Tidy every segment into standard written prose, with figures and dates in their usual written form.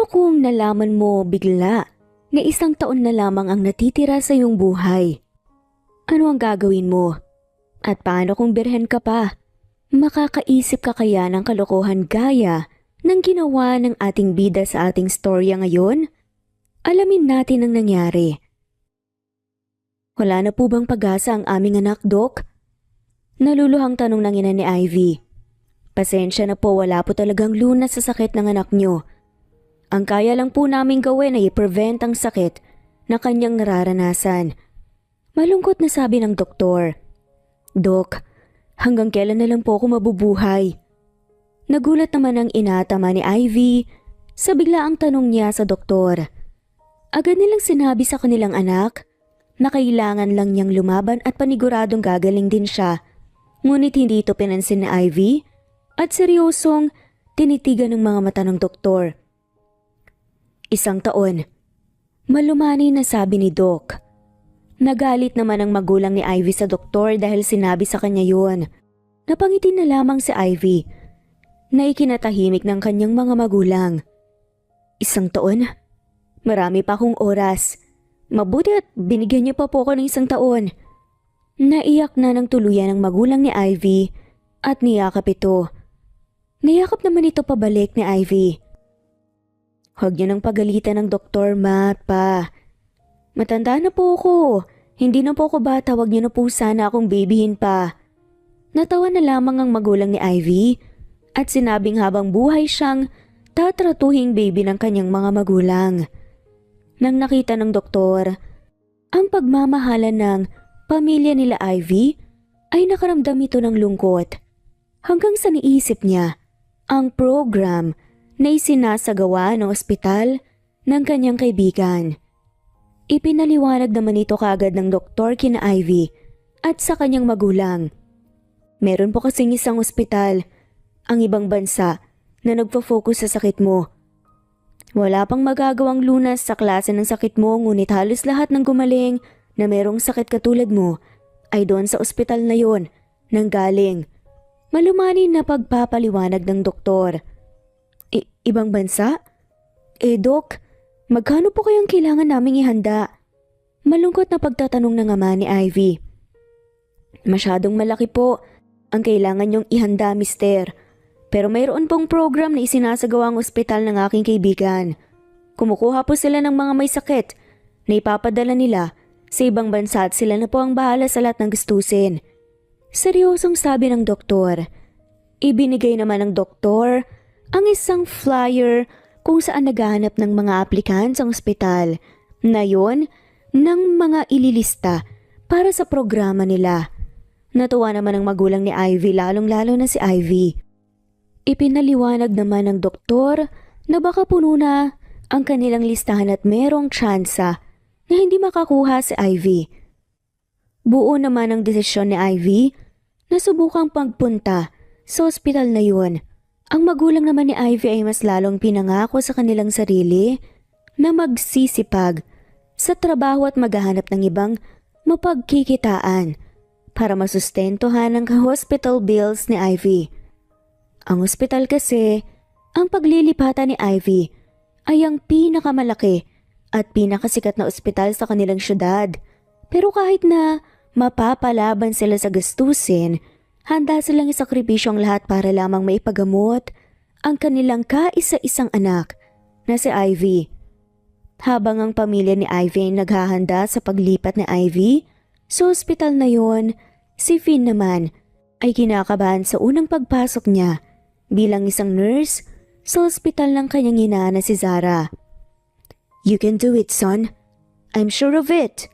Paano kung nalaman mo bigla na 1 taon na lamang ang natitira sa iyong buhay? Ano ang gagawin mo? At paano kung birhen ka pa? Makakaisip ka kaya ng kalokohan gaya ng ginawa ng ating bida sa ating storya ngayon? Alamin natin ang nangyari. Wala na po bang pag-asa ang aming anak, Doc? Naluluhang tanong ng ina ni Ivy. Pasensya na po, wala po talagang lunas sa sakit ng anak niyo. Ang kaya lang po namin gawin ay i-prevent ang sakit na kanyang nararanasan. Malungkot na sabi ng doktor. Doc, hanggang kailan na lang po ako mabubuhay? Nagulat naman ang inatama ni Ivy sa biglaang tanong niya sa doktor. Agad nilang sinabi sa kanilang anak na kailangan lang niyang lumaban at paniguradong gagaling din siya. Ngunit hindi ito pinansin ni Ivy at seryosong tinitigan ng mga mata ng doktor. 1 taon. Malumani na sabi ni Doc. Nagalit naman ang magulang ni Ivy sa doktor dahil sinabi sa kanya yun. Napangiti na lamang si Ivy na ikinatahimik ng kanyang mga magulang. 1 taon? Marami pa akong oras. Mabuti at binigyan niyo pa po ako ng 1 taon. Naiyak na ng tuluyan ang magulang ni Ivy at niyakap ito. Niyakap naman ito pabalik ni Ivy. Huwag niyo nang pagalitan ng doktor, ma, pa. Matanda na po ako. Hindi na po ako bata, huwag niyo na po sana akong babyhin pa. Natawa na lamang ang magulang ni Ivy at sinabing habang buhay siyang tatratuhing baby ng kanyang mga magulang. Nang nakita ng doktor ang pagmamahalan ng pamilya nila Ivy, ay nakaramdam ito ng lungkot. Hanggang sa niisip niya ang program na isinasagawa ng ospital ng kanyang kaibigan. Ipinaliwanag naman ito kaagad ng doktor kina Ivy at sa kanyang magulang. Meron po kasing isang ospital, ang ibang bansa, na nagpo-focus sa sakit mo. Wala pang magagawang lunas sa klase ng sakit mo, ngunit halos lahat ng gumaling na merong sakit katulad mo ay doon sa ospital na yon nanggaling. Malumani na pagpapaliwanag ng doktor. Ibang bansa? Doc, magkano po kayang kailangan naming ihanda? Malungkot na pagtatanong ng ama ni Ivy. Masyadong malaki po ang kailangan niyong ihanda, mister. Pero mayroon pong program na isinasagawa ang ospital ng aking kaibigan. Kumukuha po sila ng mga may sakit na ipapadala nila sa ibang bansa at sila na po ang bahala sa lahat ng gastusin. Seryosong sabi ng doktor. Ibinigay naman ng doktor ang isang flyer kung saan naghahanap ng mga aplikant sa ospital na yon ng mga ililista para sa programa nila. Natuwa naman ang magulang ni Ivy, lalong-lalo na si Ivy. Ipinaliwanag naman ng doktor na baka puno na ang kanilang listahan at merong tsansa na hindi makakuha si Ivy. Buo naman ang desisyon ni Ivy na subukang pagpunta sa ospital na yun. Ang magulang naman ni Ivy ay mas lalong pinangako sa kanilang sarili na magsisipag sa trabaho at maghahanap ng ibang mapagkikitaan para masustentuhan ang hospital bills ni Ivy. Ang ospital kasi, ang paglilipatan ni Ivy ay ang pinakamalaki at pinakasikat na ospital sa kanilang syudad. Pero kahit na mapapalaban sila sa gastusin, handa silang isakripisyo ang lahat para lamang maipagamot ang kanilang kaisa-isang anak na si Ivy. Habang ang pamilya ni Ivy ay naghahanda sa paglipat ni Ivy sa ospital na yon, si Finn naman ay kinakabahan sa unang pagpasok niya bilang isang nurse sa ospital ng kanyang ina na si Zara. You can do it, son. I'm sure of it.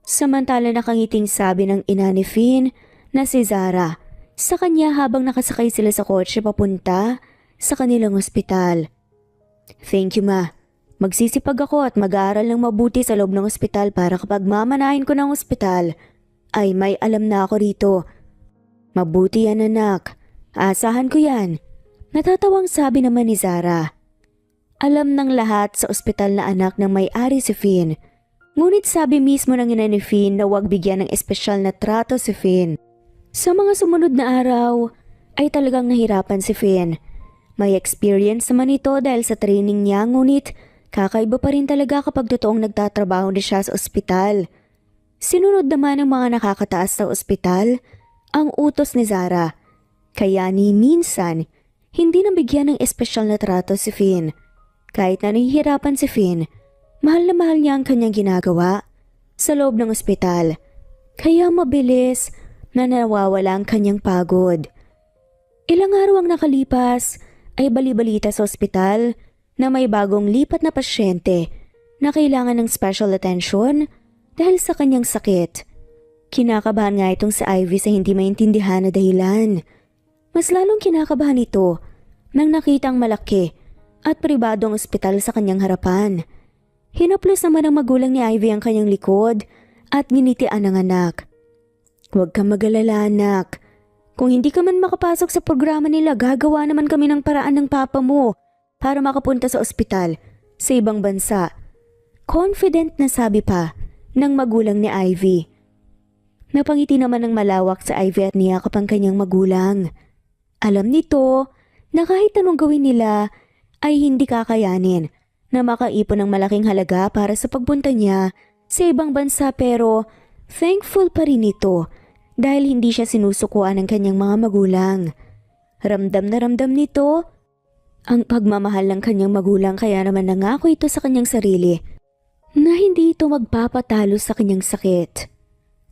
Samantala nakangiting sabi ng ina ni Finn na si Zara sa kanya habang nakasakay sila sa kotse papunta sa kanilang ospital. Thank you, ma. Magsisipag ako at mag-aaral ng mabuti sa loob ng ospital para kapag mamanahin ko ng ospital ay may alam na ako rito. Mabuti yan, anak. Aasahan ko yan. Natatawang sabi naman ni Zara. Alam ng lahat sa ospital na anak ng may-ari si Finn. Ngunit sabi mismo ng ina ni Finn na huwag bigyan ng espesyal na trato si Finn. Sa mga sumunod na araw ay talagang nahirapan si Finn May experience naman ito dahil sa training niya, ngunit kakaiba pa rin talaga kapag totoong nagtatrabaho na siya sa ospital. Sinunod naman ng mga nakakataas sa ospital ang utos ni Zara. Kaya ni minsan, hindi nabigyan ng espesyal na trato si Finn. Kahit na nahihirapan si Finn, mahal na mahal niya ang kanyang ginagawa sa loob ng ospital. Kaya mabilis na nawawala ang kanyang pagod. Ilang araw ang nakalipas ay bali-balita sa ospital na may bagong lipat na pasyente na kailangan ng special attention dahil sa kanyang sakit. Kinakabahan nga itong si Ivy sa hindi maintindihan na dahilan. Mas lalong kinakabahan ito nang nakitang malaki at pribadong ospital sa kanyang harapan. Hinaplos naman ng magulang ni Ivy ang kanyang likod at nginitian ng anak. "Huwag kang mag-alala, anak. Kung hindi ka man makapasok sa programa nila, gagawa naman kami ng paraan ng papa mo para makapunta sa ospital sa ibang bansa." Confident na sabi pa ng magulang ni Ivy. Napangiti naman ng malawak sa Ivy at niyakap ang kanyang magulang. Alam nito na kahit anong gawin nila ay hindi kakayanin na makaipon ng malaking halaga para sa pagpunta niya sa ibang bansa, pero thankful pa rin ito dahil hindi siya sinusukuan ng kanyang mga magulang. Ramdam na ramdam nito ang pagmamahal ng kanyang magulang, kaya naman nangako ito sa kanyang sarili na hindi ito magpapatalo sa kanyang sakit.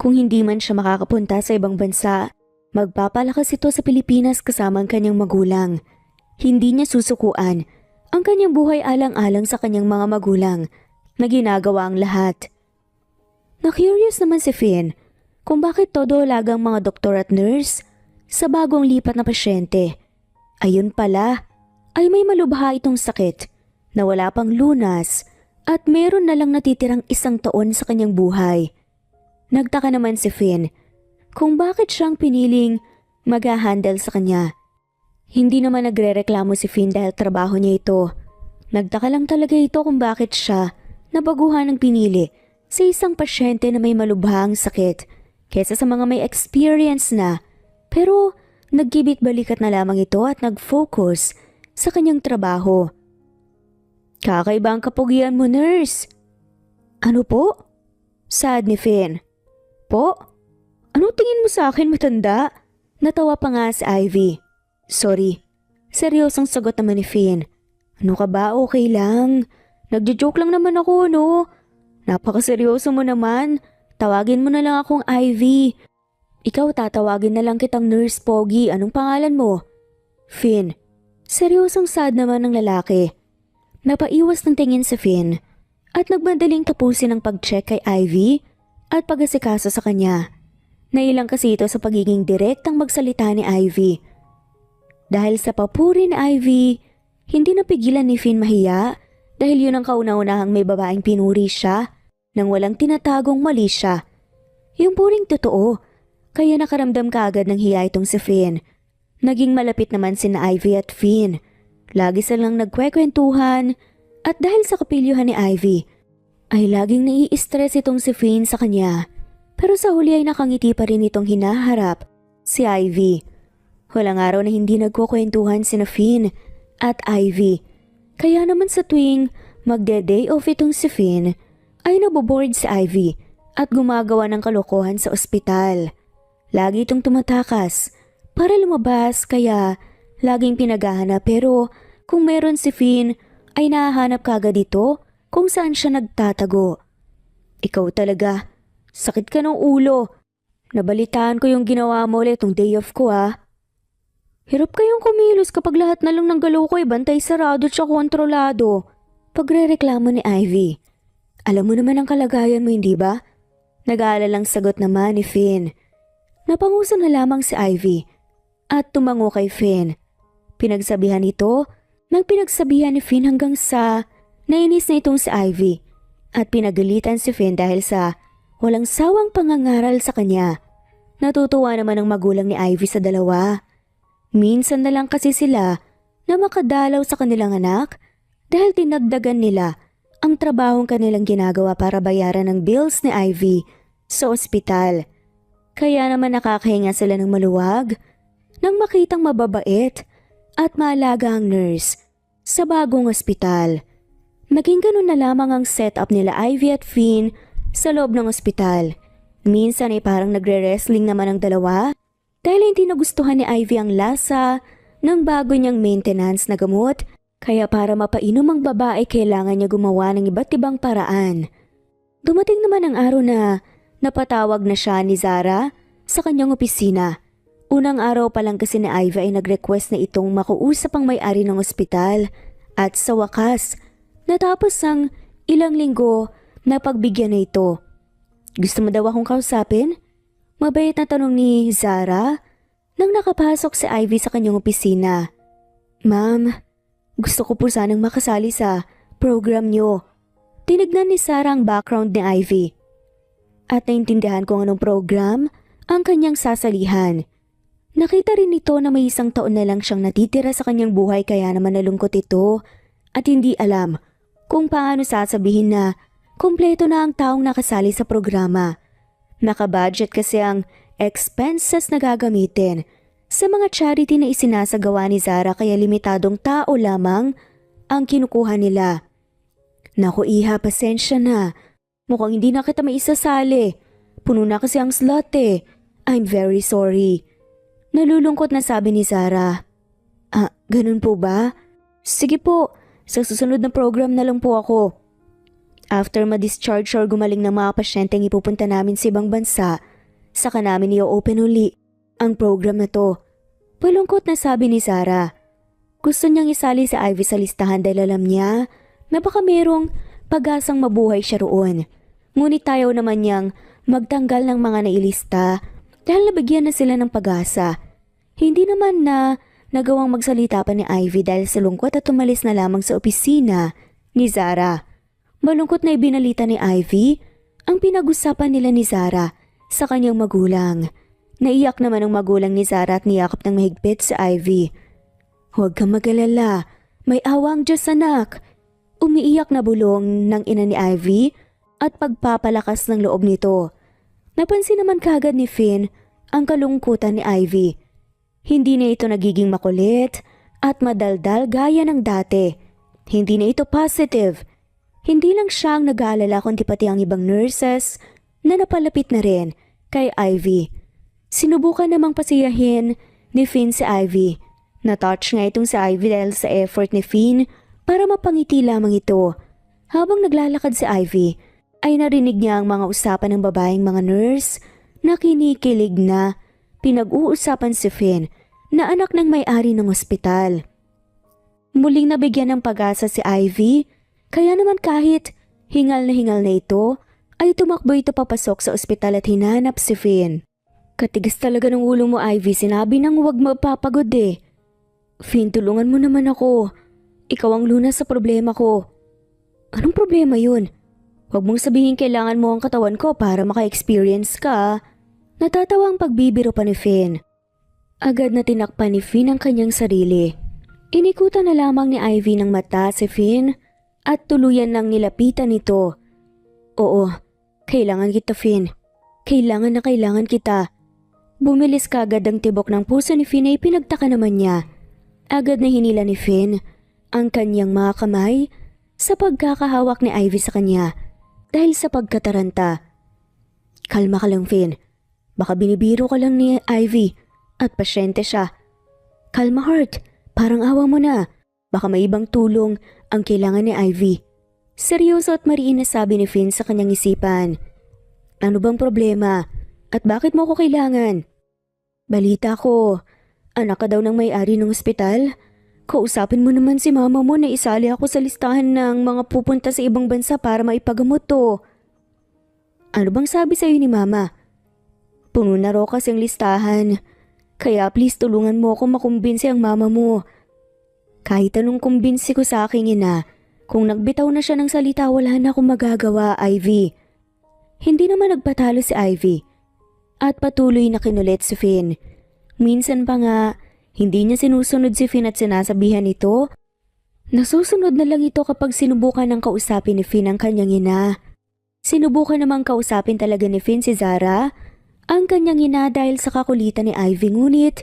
Kung hindi man siya makakapunta sa ibang bansa, magpapalakas ito sa Pilipinas kasama ang kanyang magulang. Hindi niya susukuan ang kanyang buhay alang-alang sa kanyang mga magulang na ginagawa ang lahat. Na-curious naman si Finn kung bakit todo lagang mga doktor at nurse sa bagong lipat na pasyente. Ayun pala, ay may malubha itong sakit na wala pang lunas at meron na lang natitirang 1 taon sa kanyang buhay. Nagtaka naman si Finn kung bakit siyang piniling mag-handle sa kanya. Hindi naman nagrereklamo si Finn dahil trabaho niya ito. Nagtaka lang talaga ito kung bakit siya nabaguhan ng pinili sa isang pasyente na may malubhang sakit kaysa sa mga may experience na, pero nagkibit-balikat na lamang ito at nag-focus sa kanyang trabaho. "Kakaiba ang kapugian mo, nurse." "Ano po?" Sad ni Finn. "Po? Ano tingin mo sa akin, matanda?" Natawa pa nga si Ivy. "Sorry." Seryosong sagot naman ni Finn. "Ano ka ba? Okay lang. Nagjo-joke lang naman ako, no? Napakaseryoso mo naman. Tawagin mo na lang akong Ivy." "Ikaw, tatawagin na lang kitang Nurse Pogi. Anong pangalan mo?" "Finn." Seryosong sad naman ng lalaki. Napaiwas ng tingin si Finn at nagmadaling tapusin ang pag-check kay Ivy at pag-asikaso sa kanya. Nailang kasi ito sa pagiging direktang magsalita ni Ivy. Dahil sa papuri ni Ivy, hindi napigilan ni Finn mahiya dahil yun ang kauna-unahang may babaeng pinuri siya nang walang tinatagong mali siya. Yung puring totoo, kaya nakaramdam kaagad ng hiya itong si Finn. Naging malapit naman sina Ivy at Finn. Lagi silang nagkwekwentuhan at dahil sa kapilyuhan ni Ivy, ay laging nai-stress itong si Finn sa kanya. Pero sa huli ay nakangiti pa rin itong hinaharap si Ivy. Walang araw na hindi nagkukwentuhan sina Finn at Ivy. Kaya naman sa tuwing magde-day off itong si Finn, ay naboboard si Ivy at gumagawa ng kalokohan sa ospital. Lagi itong tumatakas para lumabas, kaya laging pinaghahanap, pero kung meron si Finn ay nahahanap kagad ito kung saan siya nagtatago. "Ikaw talaga, sakit ka ng ulo. Nabalitaan ko yung ginawa mo ulit tong day off ko, ha." "Hirap kayong kumilos kapag lahat na lang ng galaw ko ay bantay sarado at kontrolado." Pagrereklamo ni Ivy. "Alam mo naman ang kalagayan mo, hindi ba?" Nag-aalalang sagot naman ni Finn. Napanguso na lamang si Ivy at tumango kay Finn. Pinagsabihan ito ng pinagsabihan ni Finn hanggang sa nainis na itong si Ivy at pinagalitan si Finn dahil sa walang sawang pangangaral sa kanya. Natutuwa naman ang magulang ni Ivy sa dalawa. Minsan na lang kasi sila na makadalaw sa kanilang anak dahil dinagdagan nila ang trabahong kanilang ginagawa para bayaran ng bills ni Ivy sa ospital. Kaya naman nakakahinga sila ng maluwag nang makitang mababait at maalaga ang nurse sa bagong ospital. Naging ganun na lamang ang setup nila Ivy at Finn sa loob ng ospital. Minsan ay parang nagre-wrestling naman ang dalawa dahil hindi nagustuhan ni Ivy ang lasa ng bago niyang maintenance na gamot, kaya para mapainom ang babae kailangan niya gumawa ng iba't ibang paraan. Dumating naman ang araw na napatawag na siya ni Zara sa kanyang opisina. Unang araw pa lang kasi ni Ivy ay nag-request na itong makuusap ang may-ari ng ospital at sa wakas, natapos ang ilang linggo na pagbigyan na ito. Gusto mo daw akong kausapin? Mabait na tanong ni Zara nang nakapasok si Ivy sa kanyang opisina. Ma'am, gusto ko po sanang makasali sa program niyo. Tinignan ni Zara ang background ni Ivy. At naintindihan kung anong program ang kanyang sasalihan. Nakita rin nito na may 1 taon na lang siyang natitira sa kanyang buhay kaya naman nalungkot ito at hindi alam kung paano sasabihin na kumpleto na ang taong nakasali sa programa. Naka-budget kasi ang expenses na gagamitin sa mga charity na isinasagawa ni Zara kaya limitadong tao lamang ang kinukuha nila. Naku Iha, pasensya na. Mukhang hindi na kita maisasali. Puno na kasi ang slot eh. I'm very sorry. Nalulungkot na sabi ni Zara. Ganun po ba? Sige po, sa susunod na program na lang po ako. After ma-discharge or gumaling ng mga pasyenteng ipupunta namin sa ibang bansa, saka namin i-open uli ang program na to. Palungkot na sabi ni Zara. Gusto niyang isali si Ivy sa listahan dahil alam niya na baka merong pag-asang mabuhay siya roon. Ngunit tayo naman niyang magtanggal ng mga nailista dahil nabigyan na sila ng pag-asa. Hindi naman na nagawang magsalita pa ni Ivy dahil sa lungkot at tumalis na lamang sa opisina ni Zara. Malungkot na ibinalita ni Ivy ang pinag-usapan nila ni Zara sa kanyang magulang. Naiyak naman ang magulang ni Zara at niyakap ng mahigpit sa Ivy. Huwag kang mag-alala, may awa ang Diyos anak. Umiiyak na bulong ng ina ni Ivy at pagpapalakas ng loob nito. Napansin naman kagad ni Finn ang kalungkutan ni Ivy. Hindi na ito nagiging makulit at madaldal gaya ng dati. Hindi na ito positive. Hindi lang siyang nag-aalala kundi pati ang ibang nurses na napalapit na rin kay Ivy. Sinubukan namang pasiyahin ni Finn si Ivy. Na-touch nga itong si Ivy dahil sa effort ni Finn para mapangiti lamang ito. Habang naglalakad si Ivy, ay narinig niya ang mga usapan ng babaeng mga nurse na kinikilig na pinag-uusapan si Finn na anak ng may-ari ng ospital. Muling nabigyan ng pag-asa si Ivy, kaya naman kahit hingal na ito, ay tumakbo ito papasok sa ospital at hinanap si Finn. Katigas talaga ng ulo mo Ivy, sinabi nang huwag mapapagod eh. Finn, tulungan mo naman ako. Ikaw ang lunas sa problema ko. Anong problema yun? Huwag mong sabihin kailangan mo ang katawan ko para maka-experience ka. Natatawa ang pagbibiro pa ni Finn. Agad na tinakpan ni Finn ang kanyang sarili. Inikutan na lamang ni Ivy ng mata si Finn at tuluyan nang nilapitan nito. Oo, kailangan kita Finn. Kailangan na kailangan kita. Bumilis kagad ang tibok ng puso ni Finn ay pinagtaka naman niya. Agad na hinila ni Finn ang kanyang mga kamay sa pagkakahawak ni Ivy sa kanya dahil sa pagkataranta. Kalma ka lang Finn. Baka binibiro ka lang ni Ivy at pasyente siya. Kalma heart, parang awa mo na. Baka may ibang tulong ang kailangan ni Ivy. Seryoso at mariin na sabi ni Finn sa kanyang isipan. Ano bang problema? At bakit mo ko kailangan? Balita ko, anak ka daw ng may-ari ng ospital? Kausapin mo naman si mama mo na isali ako sa listahan ng mga pupunta sa ibang bansa para maipagamot to. Ano bang sabi sa'yo ni mama? Puno na raw kasi ang listahan. Kaya please tulungan mo ako makumbinsi ang mama mo. Kahit anong kumbinsi ko sa aking ina, kung nagbitaw na siya ng salita wala na akong magagawa, Ivy. Hindi naman nagpatalo si Ivy. At patuloy na kinulit si Finn. Minsan pa nga, hindi niya sinusunod si Finn at sinasabihan ito. Nasusunod na lang ito kapag sinubukan ng kausapin ni Finn ang kanyang ina. Sinubukan namang kausapin talaga ni Finn si Zara, ang kanyang ina dahil sa kakulitan ni Ivy ngunit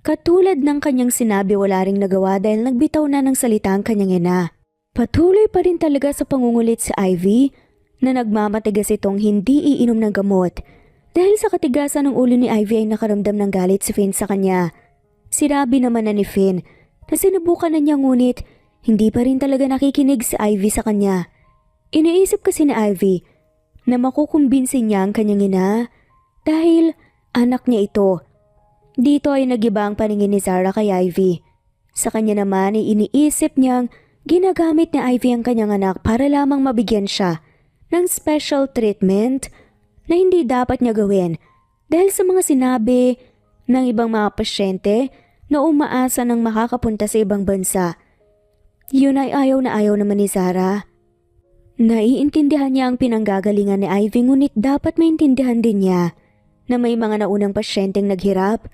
Katulad ng kanyang sinabi, wala ring nagawa dahil nagbitaw na ng salita ang kanyang ina. Patuloy pa rin talaga sa pangungulit si Ivy na nagmamatigas itong hindi iinom ng gamot. Dahil sa katigasan ng ulo ni Ivy ay nakaramdam ng galit si Finn sa kanya. Sinabi naman na ni Finn na sinubukan na niya ngunit hindi pa rin talaga nakikinig si Ivy sa kanya. Iniisip kasi ni Ivy na makukumbinsin niya ang kanyang ina dahil anak niya ito. Dito ay nagiba ang paningin ni Zara kay Ivy. Sa kanya naman ay iniisip niyang ginagamit ni Ivy ang kanyang anak para lamang mabigyan siya ng special treatment na hindi dapat niya gawin dahil sa mga sinabi ng ibang mga pasyente na umaasa ng makakapunta sa ibang bansa. Yun ay ayaw naman ni Zara. Naiintindihan niya ang pinanggagalingan ni Ivy ngunit dapat maintindihan din niya na may mga naunang pasyenteng naghirap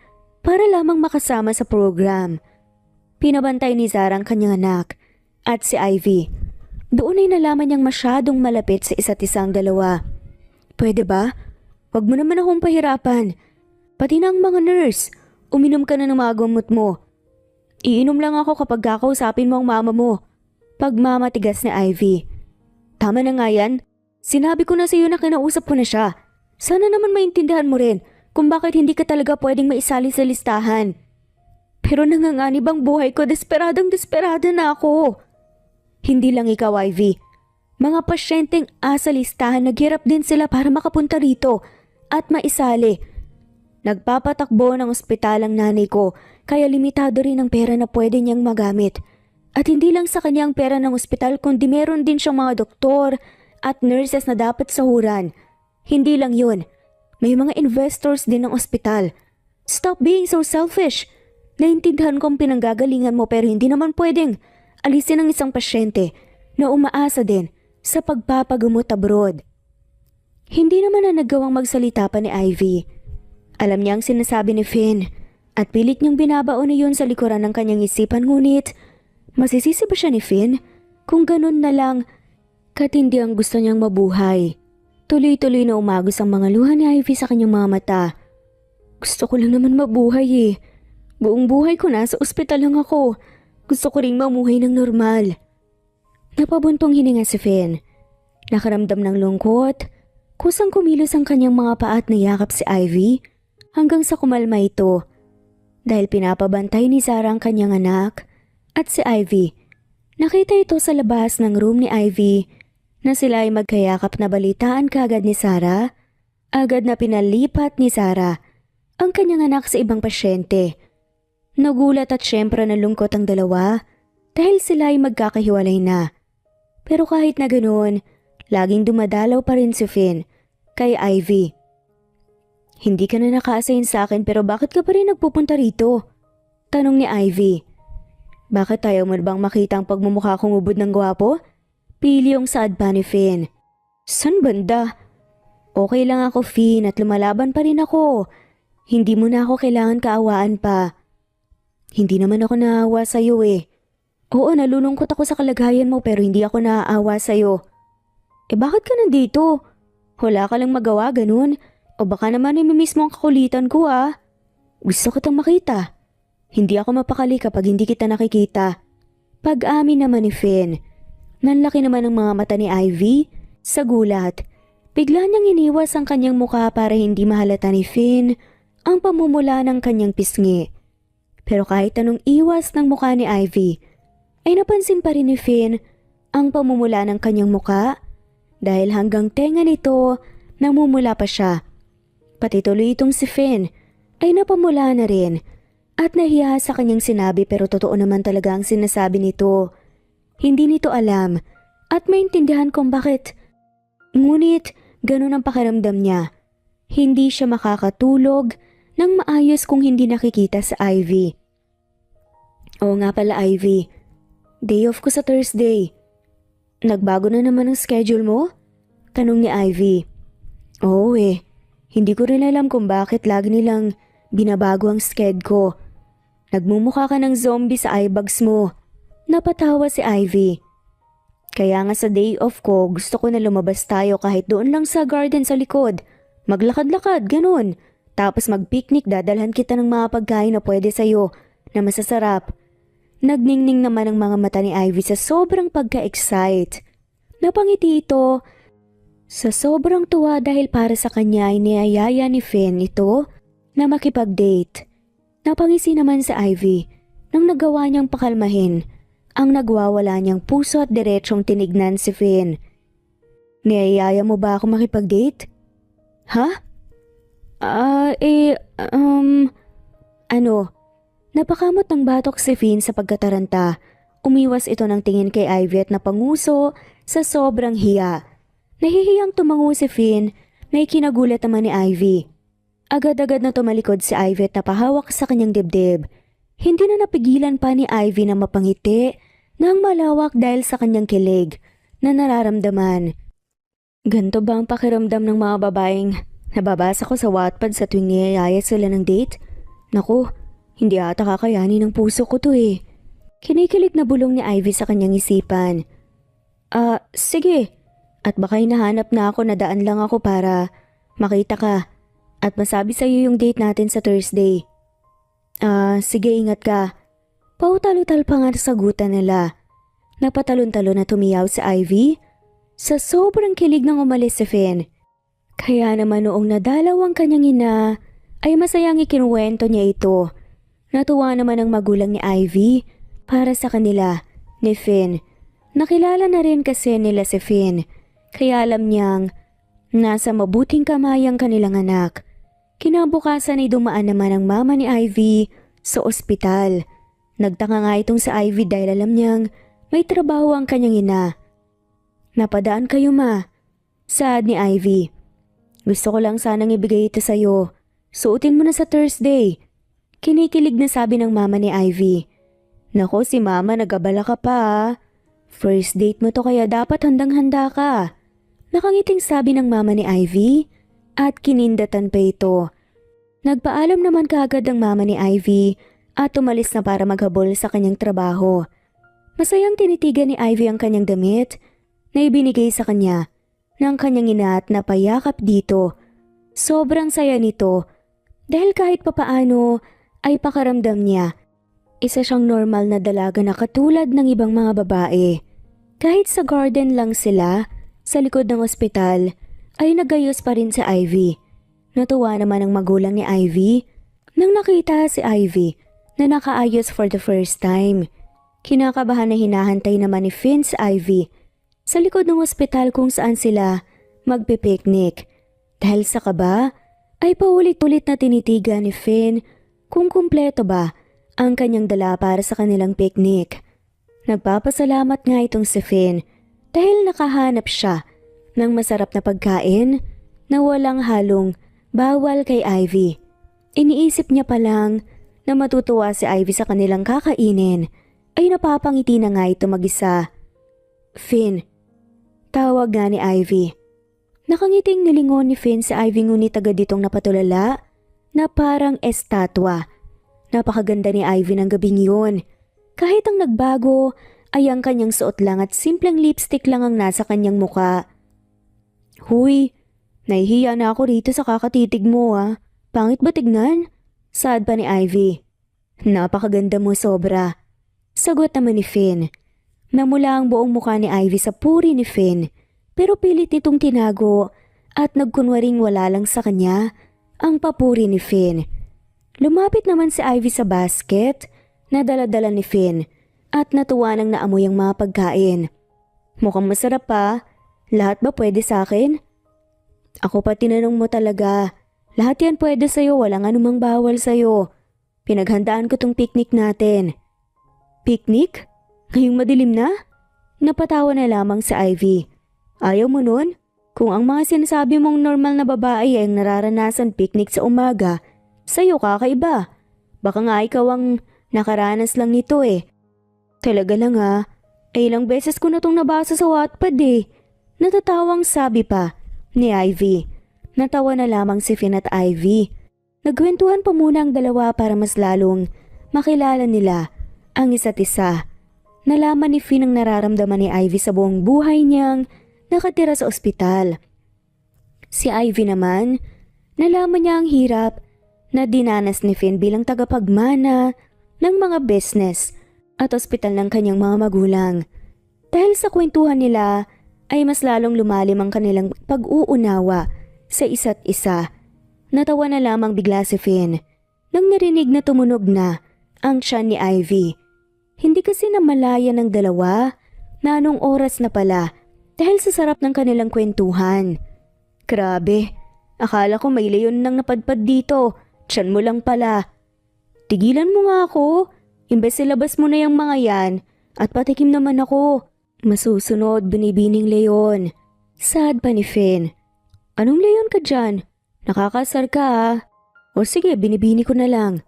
para lamang makasama sa program. Pinabantay ni Zara ang kanyang anak at si Ivy. Doon ay nalaman niyang masyadong malapit sa isa't isang dalawa. Pwede ba? Huwag mo naman akong pahirapan. Pati na ang mga nurse, uminom ka na ng mga gamot mo. Iinom lang ako kapag kakausapin mo ang mama mo. Pagmamatigas ni Ivy. Tama na nga yan. Sinabi ko na sa iyo na kinausap ko na siya. Sana naman maintindihan mo rin kung bakit hindi ka talaga pwedeng maisali sa listahan. Pero nanganganib ang buhay ko, desperada na ako. Hindi lang ikaw, Ivy. Mga pasyenteng asa listahan naghirap din sila para makapunta rito at maisali. Nagpapatakbo ng ospital ang nanay ko kaya limitado rin ang pera na pwede niyang magamit. At hindi lang sa kanya ang pera ng ospital kundi meron din siyang mga doktor at nurses na dapat sahuran. Hindi lang yun, may mga investors din ng ospital. Stop being so selfish. Naintindihan kong pinanggagalingan mo pero hindi naman pwedeng alisin ang isang pasyente na umaasa din sa pagpapagamot abroad. Hindi naman na nagawang magsalita pa ni Ivy. Alam niya ang sinasabi ni Finn at pilit niyang binabaon na yun sa likuran ng kanyang isipan ngunit masisisi ba siya ni Finn kung ganun na lang katindi ang gusto niyang mabuhay. Tuloy-tuloy na umagos ang mga luha ni Ivy sa kanyang mga mata. Gusto ko lang naman mabuhay eh. Buong buhay ko nasa ospital lang ako. Gusto ko ring mamuhay ng normal. Napabuntong hininga si Finn. Nakaramdam ng lungkot. Kusang kumilos ang kanyang mga paa at nayakap si Ivy hanggang sa kumalma ito. Dahil pinapabantay ni Zara ang kanyang anak at si Ivy. Nakita ito sa labas ng room ni Ivy na sila ay magkayakap na balitaan kaagad ni Zara. Agad na pinalipat ni Zara ang kanyang anak sa ibang pasyente. Nagulat at syempre nalungkot ang dalawa dahil sila ay magkakahiwalay na. Pero kahit na ganoon, laging dumadalaw pa rin si Finn kay Ivy. Hindi ka na naka-assign sa akin pero bakit ka pa rin nagpupunta rito? Tanong ni Ivy. Bakit tayo mo bang makita ang pagmumukha kong ubod ng gwapo? Pili yung saad pa ni Finn. San banda? Okay lang ako, Finn, at lumalaban pa rin ako. Hindi mo na ako kailangan kaawaan pa. Hindi naman ako naawa sa'yo eh. Oo, nalulungkot ako sa kalagayan mo pero hindi ako naaawa sa'yo. Bakit ka nandito? Wala ka lang magawa ganun? O baka naman imimiss mo ang kakulitan ko ah. Gusto ko tang makita. Hindi ako mapakali kapag hindi kita nakikita. Pag-amin naman ni Finn. Nanlaki naman ang mga mata ni Ivy sa gulat. Bigla niyang iniwas ang kanyang mukha para hindi mahalata ni Finn ang pamumula ng kanyang pisngi. Pero kahit anong iwas ng mukha ni Ivy, ay napansin pa rin ni Finn ang pamumula ng kanyang muka dahil hanggang tenga nito namumula pa siya. Pati tuloy itong si Finn ay napamula na rin at nahiya sa kanyang sinabi pero totoo naman talaga ang sinasabi nito. Hindi nito alam at maintindihan kung bakit. Ngunit ganun ang pakiramdam niya. Hindi siya makakatulog ng maayos kung hindi nakikita sa Ivy. Oo nga pala Ivy. Day off ko sa Thursday. Nagbago na naman ang schedule mo? Tanong ni Ivy. Oo eh. Hindi ko rin alam kung bakit lagi nilang binabago ang sked ko. Nagmumukha ka ng zombie sa eyebags mo. Napatawa si Ivy. Kaya nga sa day off ko gusto ko na lumabas tayo kahit doon lang sa garden sa likod. Maglakad-lakad, ganun. Tapos mag-picnic, dadalhan kita ng mga pagkain na pwede sa'yo, na masasarap. Nagningning naman ang mga mata ni Ivy sa sobrang pagka-excite. Napangiti ito sa sobrang tuwa dahil para sa kanya ay niyayaya ni Finn ito na makipag-date. Napangisi naman sa Ivy nang nagawa niyang pakalmahin ang nagwawala niyang puso at diretsong tinignan si Finn. Niyayaya mo ba ako makipag-date? Ha? Ano? Napakamot ng batok si Finn sa pagkataranta. Umiwas ito ng tingin kay Ivy at napanguso sa sobrang hiya. Nahihiyang tumango si Finn na ikinagulat naman ni Ivy. Agad-agad na tumalikod si Ivy at napahawak sa kanyang dibdib. Hindi na napigilan pa ni Ivy na mapangiti nang malawak dahil sa kanyang kilig na nararamdaman. Ganto ba ang pakiramdam ng mga babaeng nababasa ko sa Wattpad sa tuwing niyayaya sila ng date? Naku, hindi ata kakayanin ng puso ko to eh. Kinikilig na bulong ni Ivy sa kanyang isipan. Sige. At baka hinahanap na ako na daan lang ako para makita ka at masabi sa iyo yung date natin sa Thursday. Sige, ingat ka. Pautalo-tal pa nga sagutan nila. Napatalon-talon na tumiyaw si Ivy. Sa sobrang kilig nang umalis si Finn. Kaya naman noong nadalaw ang kanyang ina, ay masayang ikinuwento niya ito. Natuwa naman ang magulang ni Ivy para sa kanila ni Finn. Nakilala na rin kasi nila si Finn, kaya alam niyang nasa mabuting kamay ang kanilang anak. Kinabukasan ay dumaan naman ang mama ni Ivy sa ospital. Nagtaka nga itong si Ivy dahil alam niyang may trabaho ang kanyang ina. Napadaan kayo ma, saad ni Ivy. Gusto ko lang sanang ibigay ito sa'yo. Suotin mo na sa Thursday. Kinikilig na sabi ng mama ni Ivy. Nako si mama, nagabala ka pa ah. First date mo to kaya dapat handang-handa ka. Nakangiting sabi ng mama ni Ivy at kinindatan pa ito. Nagpaalam naman kaagad ang mama ni Ivy at umalis na para maghabol sa kanyang trabaho. Masayang tinitigan ni Ivy ang kanyang damit na ibinigay sa kanya ng kanyang ina at napayakap dito. Sobrang saya nito dahil kahit papaano ay pakaramdam niya. Isa siyang normal na dalaga na katulad ng ibang mga babae. Kahit sa garden lang sila, sa likod ng ospital, ay nagayos pa rin si Ivy. Natuwa naman ang magulang ni Ivy nang nakita si Ivy na nakaayos for the first time. Kinakabahan na hinahantay naman ni Finn si Ivy sa likod ng ospital kung saan sila magpipiknik. Dahil sa kaba, ay paulit-ulit na tinitigan ni Finn kung kumpleto ba ang kanyang dala para sa kanilang picnic. Nagpapasalamat nga itong si Finn dahil nakahanap siya ng masarap na pagkain na walang halong bawal kay Ivy. Iniisip niya pa lang na matutuwa si Ivy sa kanilang kakainin ay napapangiti na nga ito mag-isa. Finn, tawag nga ni Ivy. Nakangiting nilingon ni Finn sa Ivy ngunit agad ditong napatulala na parang estatwa. Napakaganda ni Ivy ng gabing yun. Kahit ang nagbago ay ang kanyang suot lang at simpleng lipstick lang ang nasa kanyang muka. Huy, nahihiya na ako rito sa kakatitig mo ah. Pangit ba tignan? Saad pa ni Ivy. Napakaganda mo sobra. Sagot naman ni Finn. Namula ang buong mukha ni Ivy sa puri ni Finn pero pilit nitong tinago at nagkunwaring wala lang sa kanya ang papuri ni Finn. Lumapit naman si Ivy sa basket na dala-dala ni Finn at natuwa nang naamoy ang mga pagkain. Mukhang masarap pa. Lahat ba pwede sa akin? Ako pa tinanong mo talaga. Lahat yan pwede sa'yo, walang anumang bawal sa'yo. Pinaghandaan ko tong picnic natin. Picnic? Ngayong madilim na? Napatawa na lamang si Ivy. Ayaw mo nun? Kung ang mga sinasabi mong normal na babae ay nararanasan picnic sa umaga, sa'yo kakaiba. Baka nga ikaw ang nakaranas lang nito eh. Talaga lang ha, ay ilang beses ko na tong nabasa sa Wattpad eh. Natatawang sabi pa ni Ivy. Natawa na lamang si Finn at Ivy. Nagkwentuhan pa muna ang dalawa para mas lalong makilala nila ang isa't isa. Nalaman ni Finn ang nararamdaman ni Ivy sa buong buhay niyang nakatira sa ospital. Si Ivy naman, nalaman niya ang hirap na dinanas ni Finn bilang tagapagmana ng mga business at ospital ng kanyang mga magulang. Dahil sa kwentuhan nila ay mas lalong lumalim ang kanilang pag-uunawa sa isa't isa. Natawa na lamang bigla si Finn nang narinig na tumunog na ang tiyan ni Ivy. Hindi kasi namalaya ng dalawa na anong oras na pala dahil sa sarap ng kanilang kwentuhan. Grabe, akala ko may leon nang napadpad dito, tiyan mo lang pala. Tigilan mo nga ako, imbes ilabas mo na yung mga yan at patikim naman ako. Masusunod, binibining leon. Sad pa ni Finn. Anong leon ka dyan? Nakakasar ka ha. O sige, binibini ko na lang.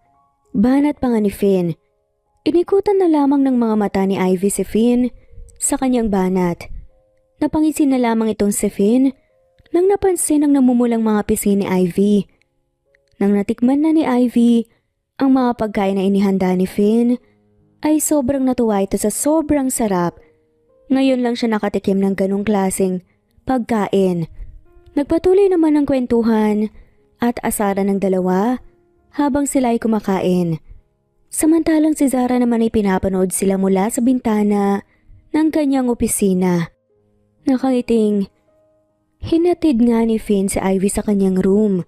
Banat pa nga ni Finn. Inikutan na lamang ng mga mata ni Ivy si Finn sa kanyang banat. Napangisi na lamang itong si Finn nang napansin ang namumulang mga pisngi ni Ivy. Nang natikman na ni Ivy ang mga pagkain na inihanda ni Finn, ay sobrang natuwa ito sa sobrang sarap. Ngayon lang siya nakatikim ng ganong klaseng pagkain. Nagpatuloy naman ang kwentuhan at asaran ng dalawa habang sila ay kumakain. Samantalang si Zara naman ay pinapanood sila mula sa bintana ng kanyang opisina. Nakangiting, hinatid nga ni Finn si Ivy sa kanyang room.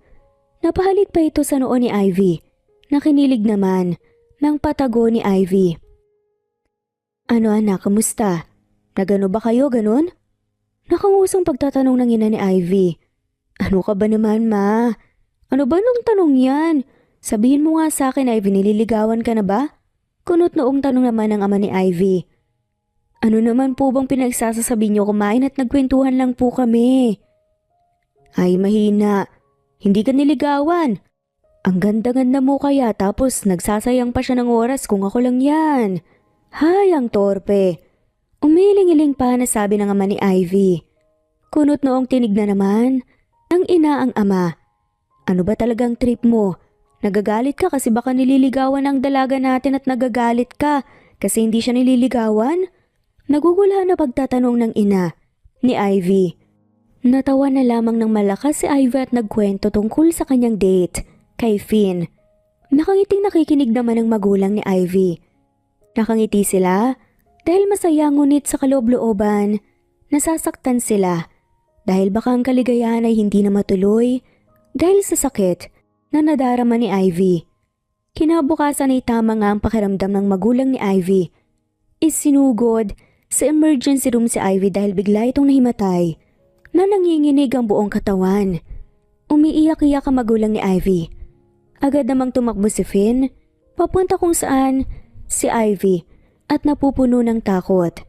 Napahalik pa ito sa noo ni Ivy. Nakinilig naman ng patago ni Ivy. Ano anak, kamusta? Nagano ba kayo ganon? Nakangusong pagtatanong ng ina ni Ivy. Ano ka ba naman ma? Ano ba nung tanong yan? Sabihin mo nga sa akin Ivy, nililigawan ka na ba? Kunot noong tanong naman ng ama ni Ivy. Ano naman po bang pinagsasasabi niyo, kumain at nagkwentuhan lang po kami. Ay mahina, hindi ka niligawan. Ang ganda-ganda mo kaya tapos nagsasayang pa siya ng oras kung ako lang yan. Hay, ang torpe. Umiling-iling pa na sabi ng ama ni Ivy. Kunot noong tinignan naman ng ina ang ama. Ano ba talagang trip mo? Nagagalit ka kasi baka nililigawan ang dalaga natin at nagagalit ka kasi hindi siya nililigawan? Naguguluhan na pagtatanong ng ina ni Ivy. Natawa na lamang ng malakas si Ivy at nagkwento tungkol sa kanyang date kay Finn. Nakangiting nakikinig naman ng magulang ni Ivy. Nakangiti sila dahil masaya ngunit sa kaloob-looban nasasaktan sila dahil baka ang kaligayahan ay hindi na matuloy dahil sa sakit na nadarama ni Ivy. Kinabukasan ay tama nga ang pakiramdam ng magulang ni Ivy. Isinugod sa emergency room si Ivy dahil bigla itong nahimatay na nanginginig ang buong katawan. Umiiyak-iyak ang magulang ni Ivy. Agad namang tumakbo si Finn papunta kung saan si Ivy at napupuno ng takot.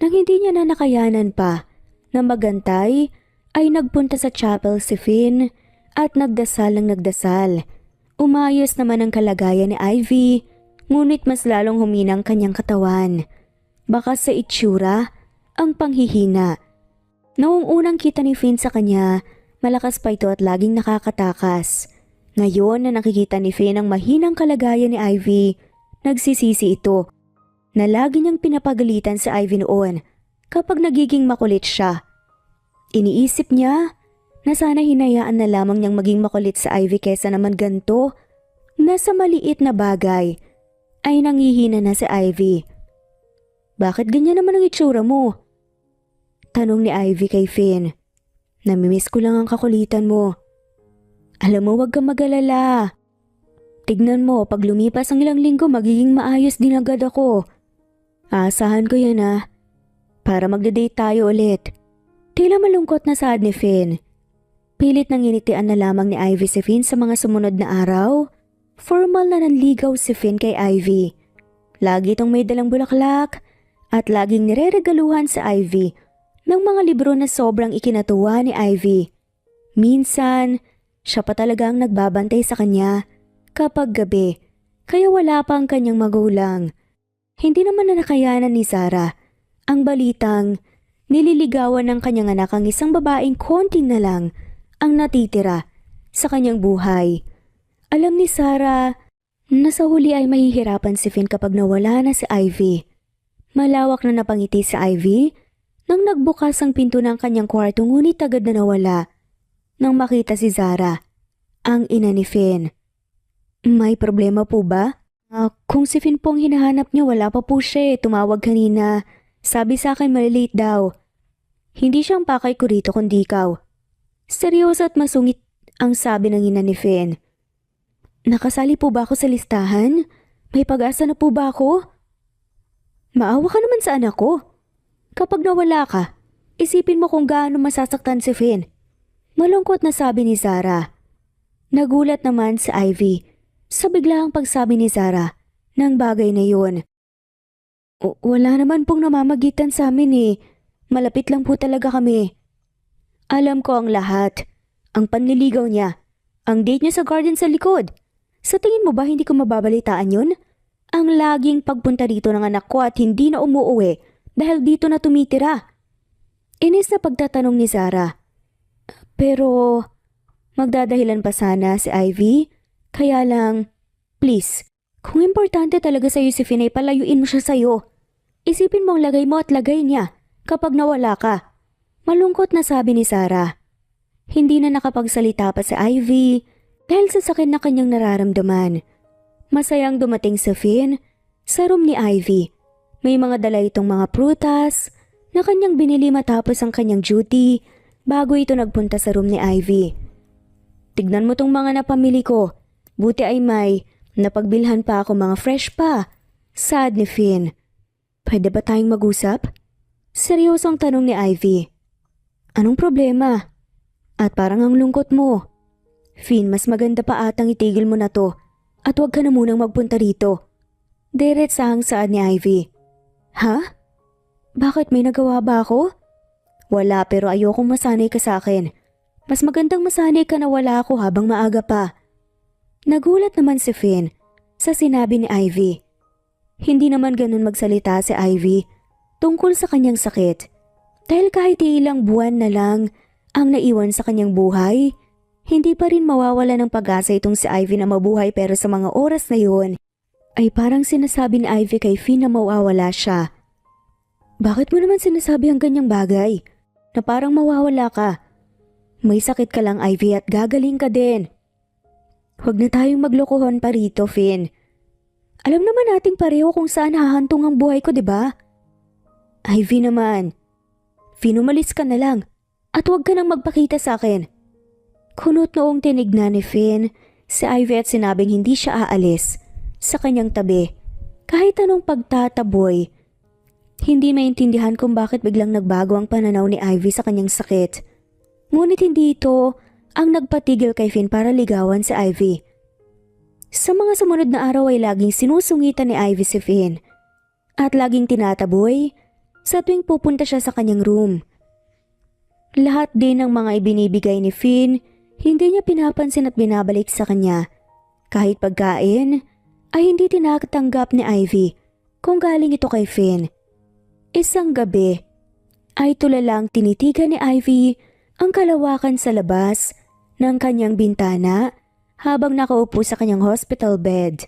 Nang hindi niya na nakayanan pa na magantay ay nagpunta sa chapel si Finn at nagdasal ng nagdasal. Umayos naman ang kalagayan ni Ivy, ngunit mas lalong huminang kanyang katawan. Baka sa itsura ang panghihina. Noong unang kita ni Finn sa kanya, malakas pa ito at laging nakakatakas. Ngayon na nakikita ni Finn ang mahinang kalagayan ni Ivy, nagsisisi ito na lagi niyang pinapagalitan si Ivy noon kapag nagiging makulit siya. Iniisip niya na sana hinayaan na lamang niyang maging makulit sa Ivy kesa naman ganito na sa maliit na bagay ay nangihina na si Ivy. Bakit ganyan naman ang itsura mo? Tanong ni Ivy kay Finn. Namimiss ko lang ang kakulitan mo. Alam mo, wag kang mag-alala. Tignan mo, pag lumipas ang ilang linggo magiging maayos din agad ako. Aasahan ko yan ha. Para magde-date tayo ulit. Tila malungkot na saad ni Finn. Pilit nang initian na lamang ni Ivy si Finn sa mga sumunod na araw. Formal na nanligaw si Finn kay Ivy. Lagi itong may dalang bulaklak at laging nireregaluhan sa Ivy ng mga libro na sobrang ikinatuwa ni Ivy. Minsan, siya pa talaga ang nagbabantay sa kanya kapag gabi, kaya wala pa ang kanyang magulang. Hindi naman na nakayanan ni Zara ang balitang nililigawan ng kanyang anak ang isang babaeng konti na lang ang natitira sa kanyang buhay. Alam ni Zara na sa huli ay mahihirapan si Finn kapag nawala na si Ivy. Malawak na napangiti si Ivy nang nagbukas ang pinto ng kanyang kwarto ngunit agad na nawala nang makita si Zara, ang ina ni Finn. May problema po ba? Kung si Finn po ang hinahanap niyo, wala pa po siya eh. Tumawag kanina. Sabi sa akin malilate daw. Hindi siyang pakay ko rito kundi ikaw. Seryoso at masungit ang sabi ng ina ni Finn. Nakasali po ba ako sa listahan? May pag-asa na po ba ako? Maawa ka naman sa anak ko. Kapag nawala ka, isipin mo kung gaano masasaktan si Finn. Malungkot na sabi ni Sarah. Nagulat naman si Ivy sa biglaang pagsabi ni Sarah ng bagay na yun. Wala naman pong namamagitan sa amin eh. Malapit lang po talaga kami. Alam ko ang lahat. Ang panliligaw niya. Ang date niya sa garden sa likod. Sa tingin mo ba hindi ko mababalitaan yun? Ang laging pagpunta dito ng anak ko at hindi na umuuwi dahil dito na tumitira. Inis na pagtatanong ni Sarah. Pero magdadahilan pa sana si Ivy. Kaya lang, please, kung importante talaga sa'yo si Finn ay palayuin mo siya sa'yo. Isipin mong lagay mo at lagay niya kapag nawala ka. Malungkot na sabi ni Sarah. Hindi na nakapagsalita pa si Ivy dahil sa sakit na kanyang nararamdaman. Masayang dumating si Finn sa room ni Ivy. May mga dala itong mga prutas na kanyang binili matapos ang kanyang duty bago ito nagpunta sa room ni Ivy. Tignan mo tong mga napamili ko. Buti ay may napagbilhan pa ako mga fresh pa. Sad ni Finn. Pwede ba tayong mag-usap? Seryosong tanong ni Ivy. Anong problema? At parang ang lungkot mo. Finn, mas maganda pa atang itigil mo na to at huwag ka na munang magpunta rito. Diretsahang saad ni Ivy. Ha? Bakit, may nagawa ba ako? Wala, pero ayokong masanay ka sa akin. Mas magandang masanay ka na wala ako habang maaga pa. Nagulat naman si Finn sa sinabi ni Ivy. Hindi naman ganun magsalita si Ivy tungkol sa kanyang sakit. Dahil kahit ilang buwan na lang ang naiwan sa kanyang buhay, hindi pa rin mawawala ng pag-asa itong si Ivy na mabuhay, pero sa mga oras na yun ay parang sinasabi ni Ivy kay Finn na mawawala siya. Bakit mo naman sinasabi ang ganyang bagay? Na parang mawawala ka. May sakit ka lang, Ivy, at gagaling ka din. Huwag na tayong maglokohan pa rito, Finn. Alam naman nating pareho kung saan hahantong ang buhay ko, di ba? Ivy naman. Finn, umalis ka na lang at huwag ka nang magpakita sa akin. Kunot noong tinignan ni Finn si Ivy at sinabing hindi siya aalis sa kanyang tabi. Kahit anong pagtataboy, hindi maintindihan kung bakit biglang nagbago ang pananaw ni Ivy sa kanyang sakit. Ngunit hindi ito ang nagpatigil kay Finn para ligawan si Ivy. Sa mga sumunod na araw ay laging sinusungitan ni Ivy si Finn at laging tinataboy sa tuwing pupunta siya sa kanyang room. Lahat din ng mga ibinibigay ni Finn, hindi niya pinapansin at binabalik sa kanya. Kahit pagkain, ay hindi tinatanggap ni Ivy kung galing ito kay Finn. Isang gabi, ay tulalang tinitigan ni Ivy ang kalawakan sa labas ng kanyang bintana habang nakaupo sa kanyang hospital bed.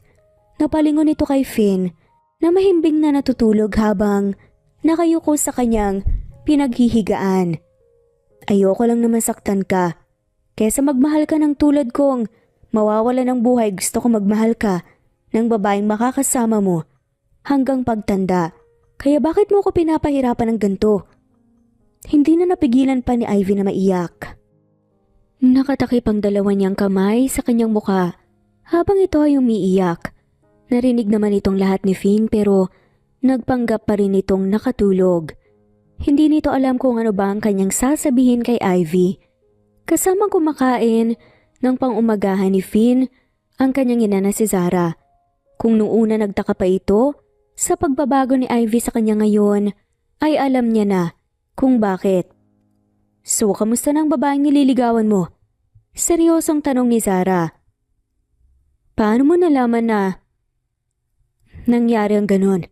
Napalingon ito kay Finn na mahimbing na natutulog habang nakayuko sa kanyang pinaghihigaan. Ayoko lang naman saktan ka. Kesa magmahal ka ng tulad kong mawawala ng buhay, gusto ko magmahal ka ng babaeng makakasama mo hanggang pagtanda. Kaya bakit mo ko pinapahirapan ng ganito? Hindi na napigilan pa ni Ivy na maiyak. Nakatakip ang dalawa niyang kamay sa kanyang muka habang ito ay umiiyak. Narinig naman itong lahat ni Finn pero nagpanggap pa rin itong nakatulog. Hindi nito alam kung ano ba ang kanyang sasabihin kay Ivy. Kasamang kumakain ng pang-umagahan ni Finn ang kanyang ina na si Zara. Kung noong una nagtaka pa ito sa pagbabago ni Ivy sa kanya ngayon, ay alam niya na kung bakit. So, kamusta na ang babaeng nililigawan mo? Seryosong tanong ni Zara. Paano mo nalaman na nangyari ang ganun?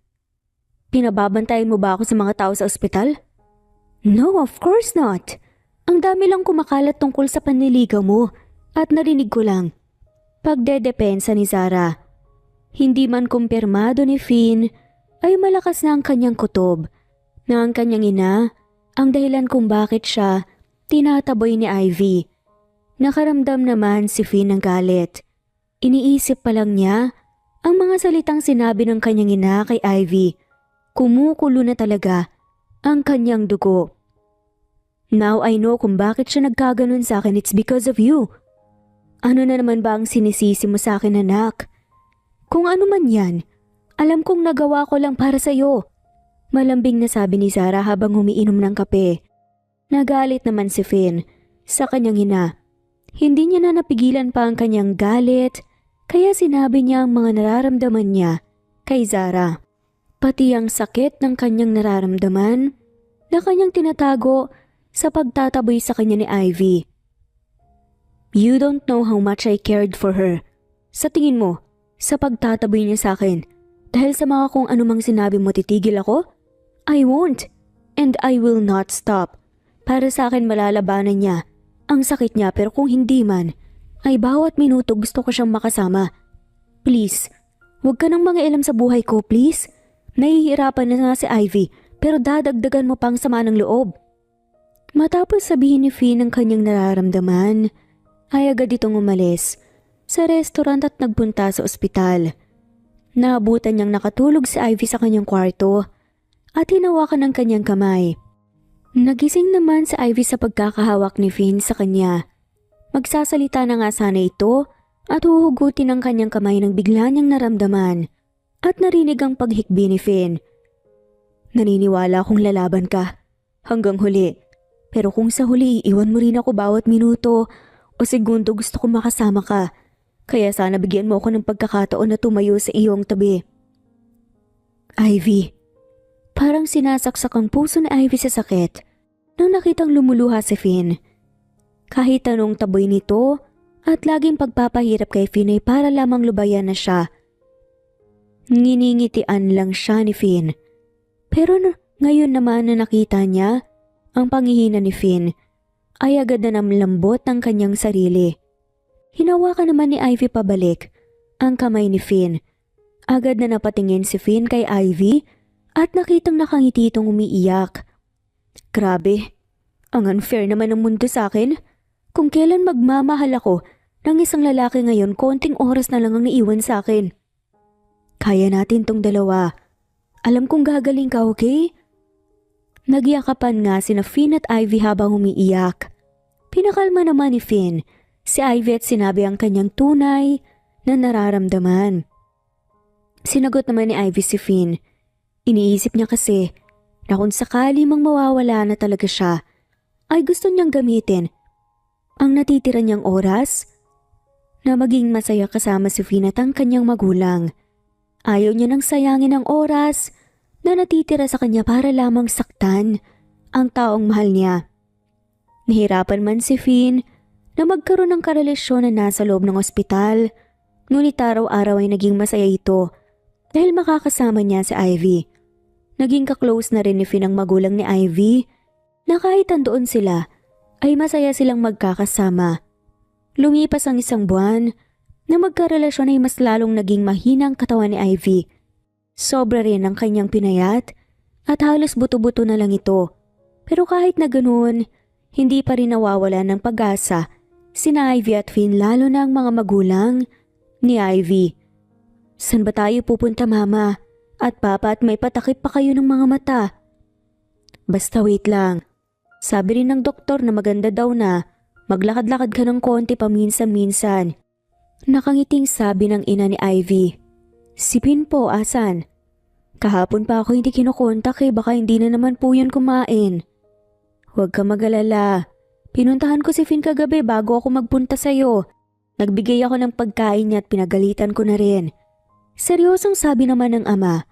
Pinababantayan mo ba ako sa mga tao sa ospital? No, of course not. Ang dami lang kumakalat tungkol sa panliligaw mo at narinig ko lang. Pagdedepensa ni Zara. Hindi man kumpirmado ni Finn ay malakas na ang kanyang kutob na ang kanyang ina ang dahilan kung bakit siya tinataboy ni Ivy. Nakaramdam naman si Finn ng galit. Iniisip pa lang niya ang mga salitang sinabi ng kanyang ina kay Ivy. Kumukulo na talaga ang kanyang dugo. Now I know kung bakit siya nagkaganon sa akin. It's because of you. Ano na naman ba ang sinisisi mo sa akin, anak? Kung ano man yan, alam kong nagawa ko lang para sa'yo. Malambing na sabi ni Zara habang umiinom ng kape. Nagalit naman si Finn sa kanyang ina. Hindi niya na napigilan pa ang kanyang galit, kaya sinabi niya ang mga nararamdaman niya kay Zara. Pati ang sakit ng kanyang nararamdaman na kanyang tinatago sa pagtataboy sa kanya ni Ivy. You don't know how much I cared for her. Sa tingin mo, sa pagtataboy niya sa akin, dahil sa mga kung anumang sinabi mo titigil ako? I won't, and I will not stop. Para sa akin malalabanan niya ang sakit niya, pero kung hindi man, ay bawat minuto gusto ko siyang makasama. Please, huwag ka nang mangialam sa buhay ko, please. Nahihirapan na nga si Ivy, pero dadagdagan mo pang sama ng loob. Matapos sabihin ni Finn ang kanyang nararamdaman, ay agad itong umalis sa restaurant at nagpunta sa ospital. Naabutan niyang nakatulog si Ivy sa kanyang kwarto at hinawakan ng kanyang kamay. Nagising naman si Ivy sa pagkakahawak ni Finn sa kanya. Magsasalita na nga sana ito at huhugutin ang kanyang kamay nang bigla niyang naramdaman at narinig ang paghikbi ni Finn. Naniniwala akong lalaban ka hanggang huli. Pero kung sa huli iiwan mo rin ako bawat minuto o segundo, gusto ko makasama ka. Kaya sana bigyan mo ako ng pagkakataon na tumayo sa iyong tabi. Ivy. Parang sinasaksak ang puso ni Ivy sa sakit nang nakitang lumuluha si Finn. Kahit anong taboy nito at laging pagpapahirap kay Finn ay para lamang lubayan na siya. Nginingitian lang siya ni Finn. Pero ngayon naman na nakita niya ang panghihina ni Finn, ay agad na namlambot ang kanyang sarili. Hinawakan naman ni Ivy pabalik ang kamay ni Finn. Agad na napatingin si Finn kay Ivy at nakitang nakangiti itong umiiyak. Grabe, ang unfair naman ng mundo sa akin. Kung kailan magmamahal ako ng isang lalaki ngayon, konting oras na lang ang naiwan sa akin. Kaya natin tong dalawa. Alam kong gagaling ka, okay? Nagyakapan nga sina Finn at Ivy habang umiiyak. Pinakalma naman ni Finn si Ivy at sinabi ang kanyang tunay na nararamdaman. Sinagot naman ni Ivy si Finn. Iniisip niya kasi na kung sakali mang mawawala na talaga siya, ay gusto niyang gamitin ang natitira niyang oras na maging masaya kasama si Finn at ang kanyang magulang. Ayaw niya nang sayangin ang oras na natitira sa kanya para lamang saktan ang taong mahal niya. Nahirapan man si Finn na magkaroon ng karelasyon na nasa loob ng ospital, ngunit araw-araw ay naging masaya ito dahil makakasama niya si Ivy. Naging kaklose na rin ni Finn ang magulang ni Ivy na kahit andoon sila ay masaya silang magkakasama. Lumipas ang isang buwan na magkarelasyon ay mas lalong naging mahina ang katawan ni Ivy. Sobra rin ang kanyang pinayat at halos buto-buto na lang ito. Pero kahit na ganoon, hindi pa rin nawawala ng pag-asa sina Ivy at Finn, lalo na ang mga magulang ni Ivy. San ba tayo pupunta, mama? At papa, at may patakip pa kayo ng mga mata. Basta wait lang. Sabi rin ng doktor na maganda daw na maglakad-lakad ka ng konti paminsan-minsan. Nakangiting sabi ng ina ni Ivy. Si Finn po, asan? Kahapon pa ako hindi kinukontak baka hindi na naman po yun kumain. Huwag ka mag-alala. Pinuntahan ko si Finn kagabi bago ako magpunta sa'yo. Nagbigay ako ng pagkain niya at pinagalitan ko na rin. Seryosong sabi naman ng ama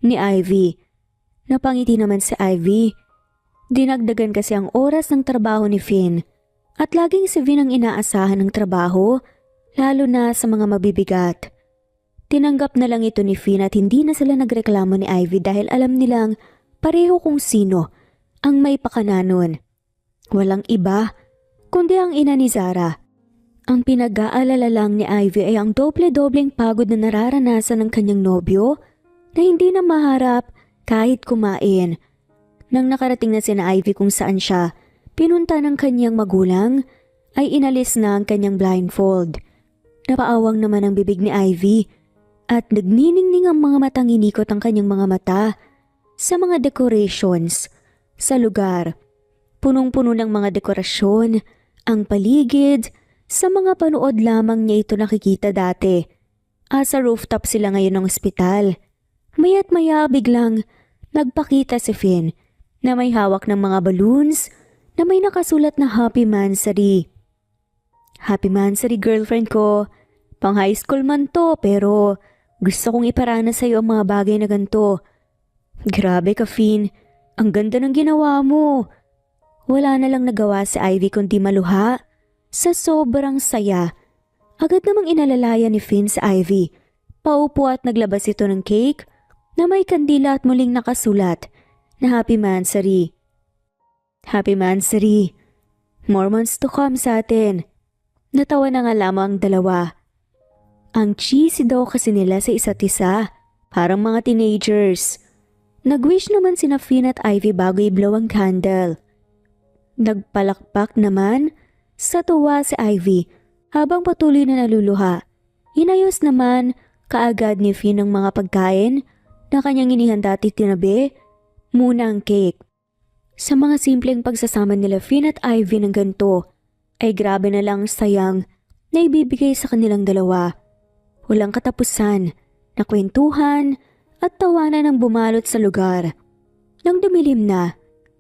ni Ivy. Napangiti naman si Ivy. Dinagdagan kasi ang oras ng trabaho ni Finn at laging si Finn ang inaasahan ng trabaho, lalo na sa mga mabibigat. Tinanggap na lang ito ni Finn at hindi na sila nagreklamo ni Ivy dahil alam nilang pareho kung sino ang may pakananon. Walang iba kundi ang ina ni Zara. Ang pinag-aalala lang ni Ivy ay ang doble-dobleng pagod na nararanasan ng kanyang nobyo na hindi na maharap kahit kumain. Nang nakarating na sina Ivy kung saan siya pinunta ng kanyang magulang, ay inalis na ang kanyang blindfold. Napaawang naman ang bibig ni Ivy at nagniningning ang mga matang inikot ang kanyang mga mata sa mga decorations sa lugar. Punong-puno ng mga dekorasyon, ang paligid, sa mga panood lamang niya ito nakikita dati. Sa rooftop sila ngayon ng ospital. Maya't maya biglang nagpakita si Finn na may hawak ng mga balloons na may nakasulat na Happy Mansary. Happy Mansary girlfriend ko. Pang high school man to pero gusto kong iparana sa iyo ang mga bagay na ganito. Grabe ka Finn, ang ganda ng ginawa mo. Wala na lang nagawa si Ivy kundi maluha sa sobrang saya. Agad namang inalalaya ni Finn si Ivy. Paupo at naglabas ito ng cake na may kandila at muling nakasulat na Happy Mansary. Happy Mansary. More months to come sa atin. Natawa na nga lamang ang dalawa. Ang cheesy daw kasi nila sa isa't isa. Parang mga teenagers. Nag-wish naman sina Finn at Ivy bago i-blow ang candle. Nagpalakpak naman sa tuwa si Ivy habang patuloy na naluluha. Inayos naman kaagad ni Finn ang mga pagkain na kanyang inihanda at itinabi muna ang cake. Sa mga simpleng pagsasama nila Finn at Ivy ng ganito ay grabe na lang sayang na ibibigay sa kanilang dalawa. Walang katapusan na kwentuhan at tawanan ang bumalot sa lugar. Nang dumilim na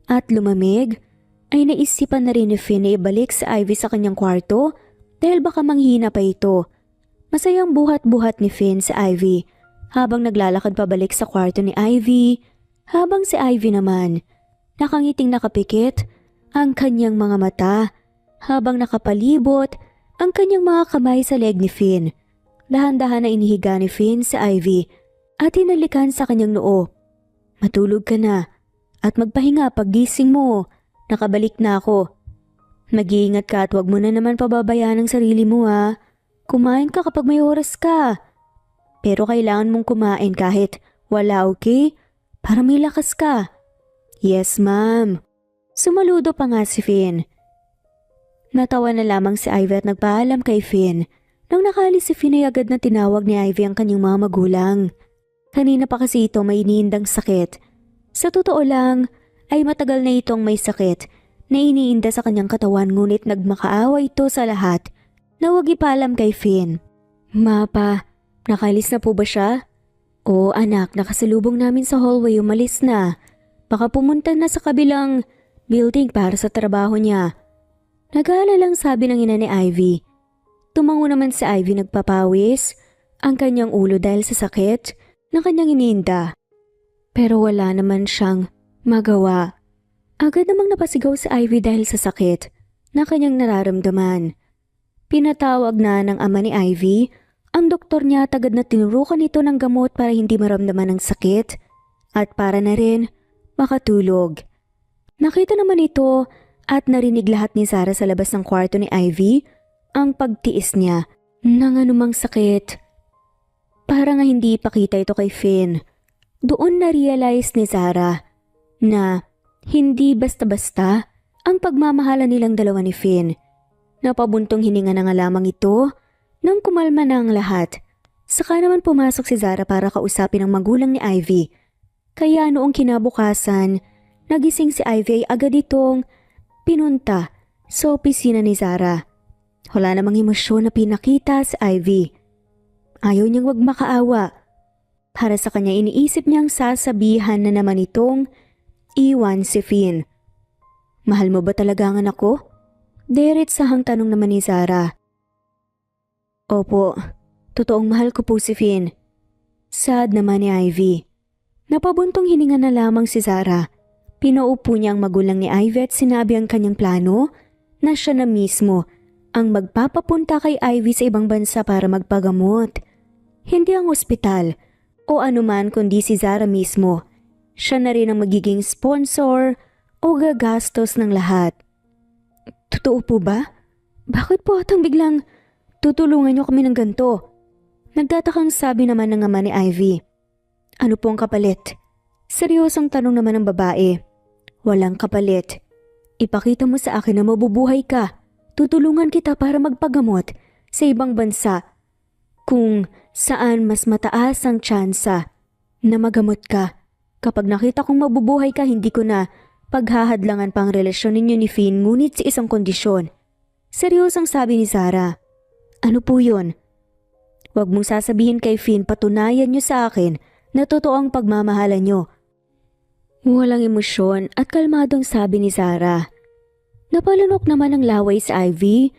at lumamig, ay naisipan na rin ni Finn na ibalik si Ivy sa kanyang kwarto dahil baka manghina pa ito. Masayang buhat-buhat ni Finn si Ivy habang naglalakad pabalik sa kwarto ni Ivy, habang si Ivy naman nakangiting nakapikit ang kanyang mga mata habang nakapalibot ang kanyang mga kamay sa leg ni Finn. Dahan-dahan na inihiga ni Finn si Ivy at hinalikan sa kanyang noo. Matulog ka na at magpahinga paggising mo. Nakabalik na ako. Mag-iingat ka at huwag mo na naman pababayaan ang sarili mo ha. Kumain ka kapag may oras ka. Pero kailangan mong kumain kahit wala, okay? Para may lakas ka. Yes ma'am. Sumaludo pa nga si Finn. Natawa na lamang si Ivy at nagpaalam kay Finn. Nang nakaalis si Finn ay agad na tinawag ni Ivy ang kanyang mga magulang. Kanina pa kasi ito may iniindang sakit. Sa totoo lang, ay matagal na itong may sakit na iniinda sa kanyang katawan ngunit nagmakaawa ito sa lahat na huwag ipaalam kay Finn. Mapa, nakaalis na po ba siya? Oo anak, nakasalubong namin sa hallway, umalis na. Baka pumunta na sa kabilang building para sa trabaho niya. Nag-aalalang sabi ng ina ni Ivy. Tumango naman si Ivy nagpapawis ang kanyang ulo dahil sa sakit na kanyang iniinda. Pero wala naman siyang magawa. Agad namang napasigaw si Ivy dahil sa sakit na kanyang nararamdaman. Pinatawag na ng ama ni Ivy ang doktor niya at agad na tinurukan ito ng gamot para hindi maramdaman ang sakit at para na rin makatulog. Nakita naman ito at narinig lahat ni Sarah sa labas ng kwarto ni Ivy ang pagtiis niya ng anumang sakit. Para nga hindi ipakita ito kay Finn. Doon na-realize ni Sarah na hindi basta-basta ang pagmamahala nilang dalawa ni Finn. Napabuntong hininga na nga lamang ito nang kumalma na ang lahat. Saka naman pumasok si Zara para kausapin ang magulang ni Ivy. Kaya noong kinabukasan, nagising si Ivy ay agad itong pinunta sa opisina ni Zara. Wala namang emosyon na pinakita si Ivy. Ayaw niyang wag makaawa. Para sa kanya iniisip niyang sasabihan na naman itong iwan si Finn. Mahal mo ba talaga ang anak ko? Diretsahang tanong naman ni Zara. Opo, totoong mahal ko po si Finn. Sad naman ni Ivy. Napabuntong hininga na lamang si Zara. Pinaupo niya ang magulang ni Ivy at sinabi ang kanyang plano na siya na mismo ang magpapapunta kay Ivy sa ibang bansa para magpagamot. Hindi ang ospital o anuman kundi si Zara mismo. Siya na rin ang magiging sponsor o gagastos ng lahat. Totoo po ba? Bakit po atang biglang tutulungan niyo kami ng ganito? Nagtatakang sabi naman ng ama ni Ivy. Ano po ang kapalit? Seryosong tanong naman ng babae. Walang kapalit. Ipakita mo sa akin na mabubuhay ka. Tutulungan kita para magpagamot sa ibang bansa kung saan mas mataas ang tsansa na magamot ka. Kapag nakita kong mabubuhay ka, hindi ko na paghahadlangan pa ang relasyon ninyo ni Finn, ngunit sa isang kondisyon. Seryosang sabi ni Sarah. Ano po yun? Huwag mong sasabihin kay Finn, patunayan niyo sa akin na totoo ang pagmamahalan niyo. Walang emosyon at kalmadong sabi ni Sarah. Napalunok naman ang laway sa Ivy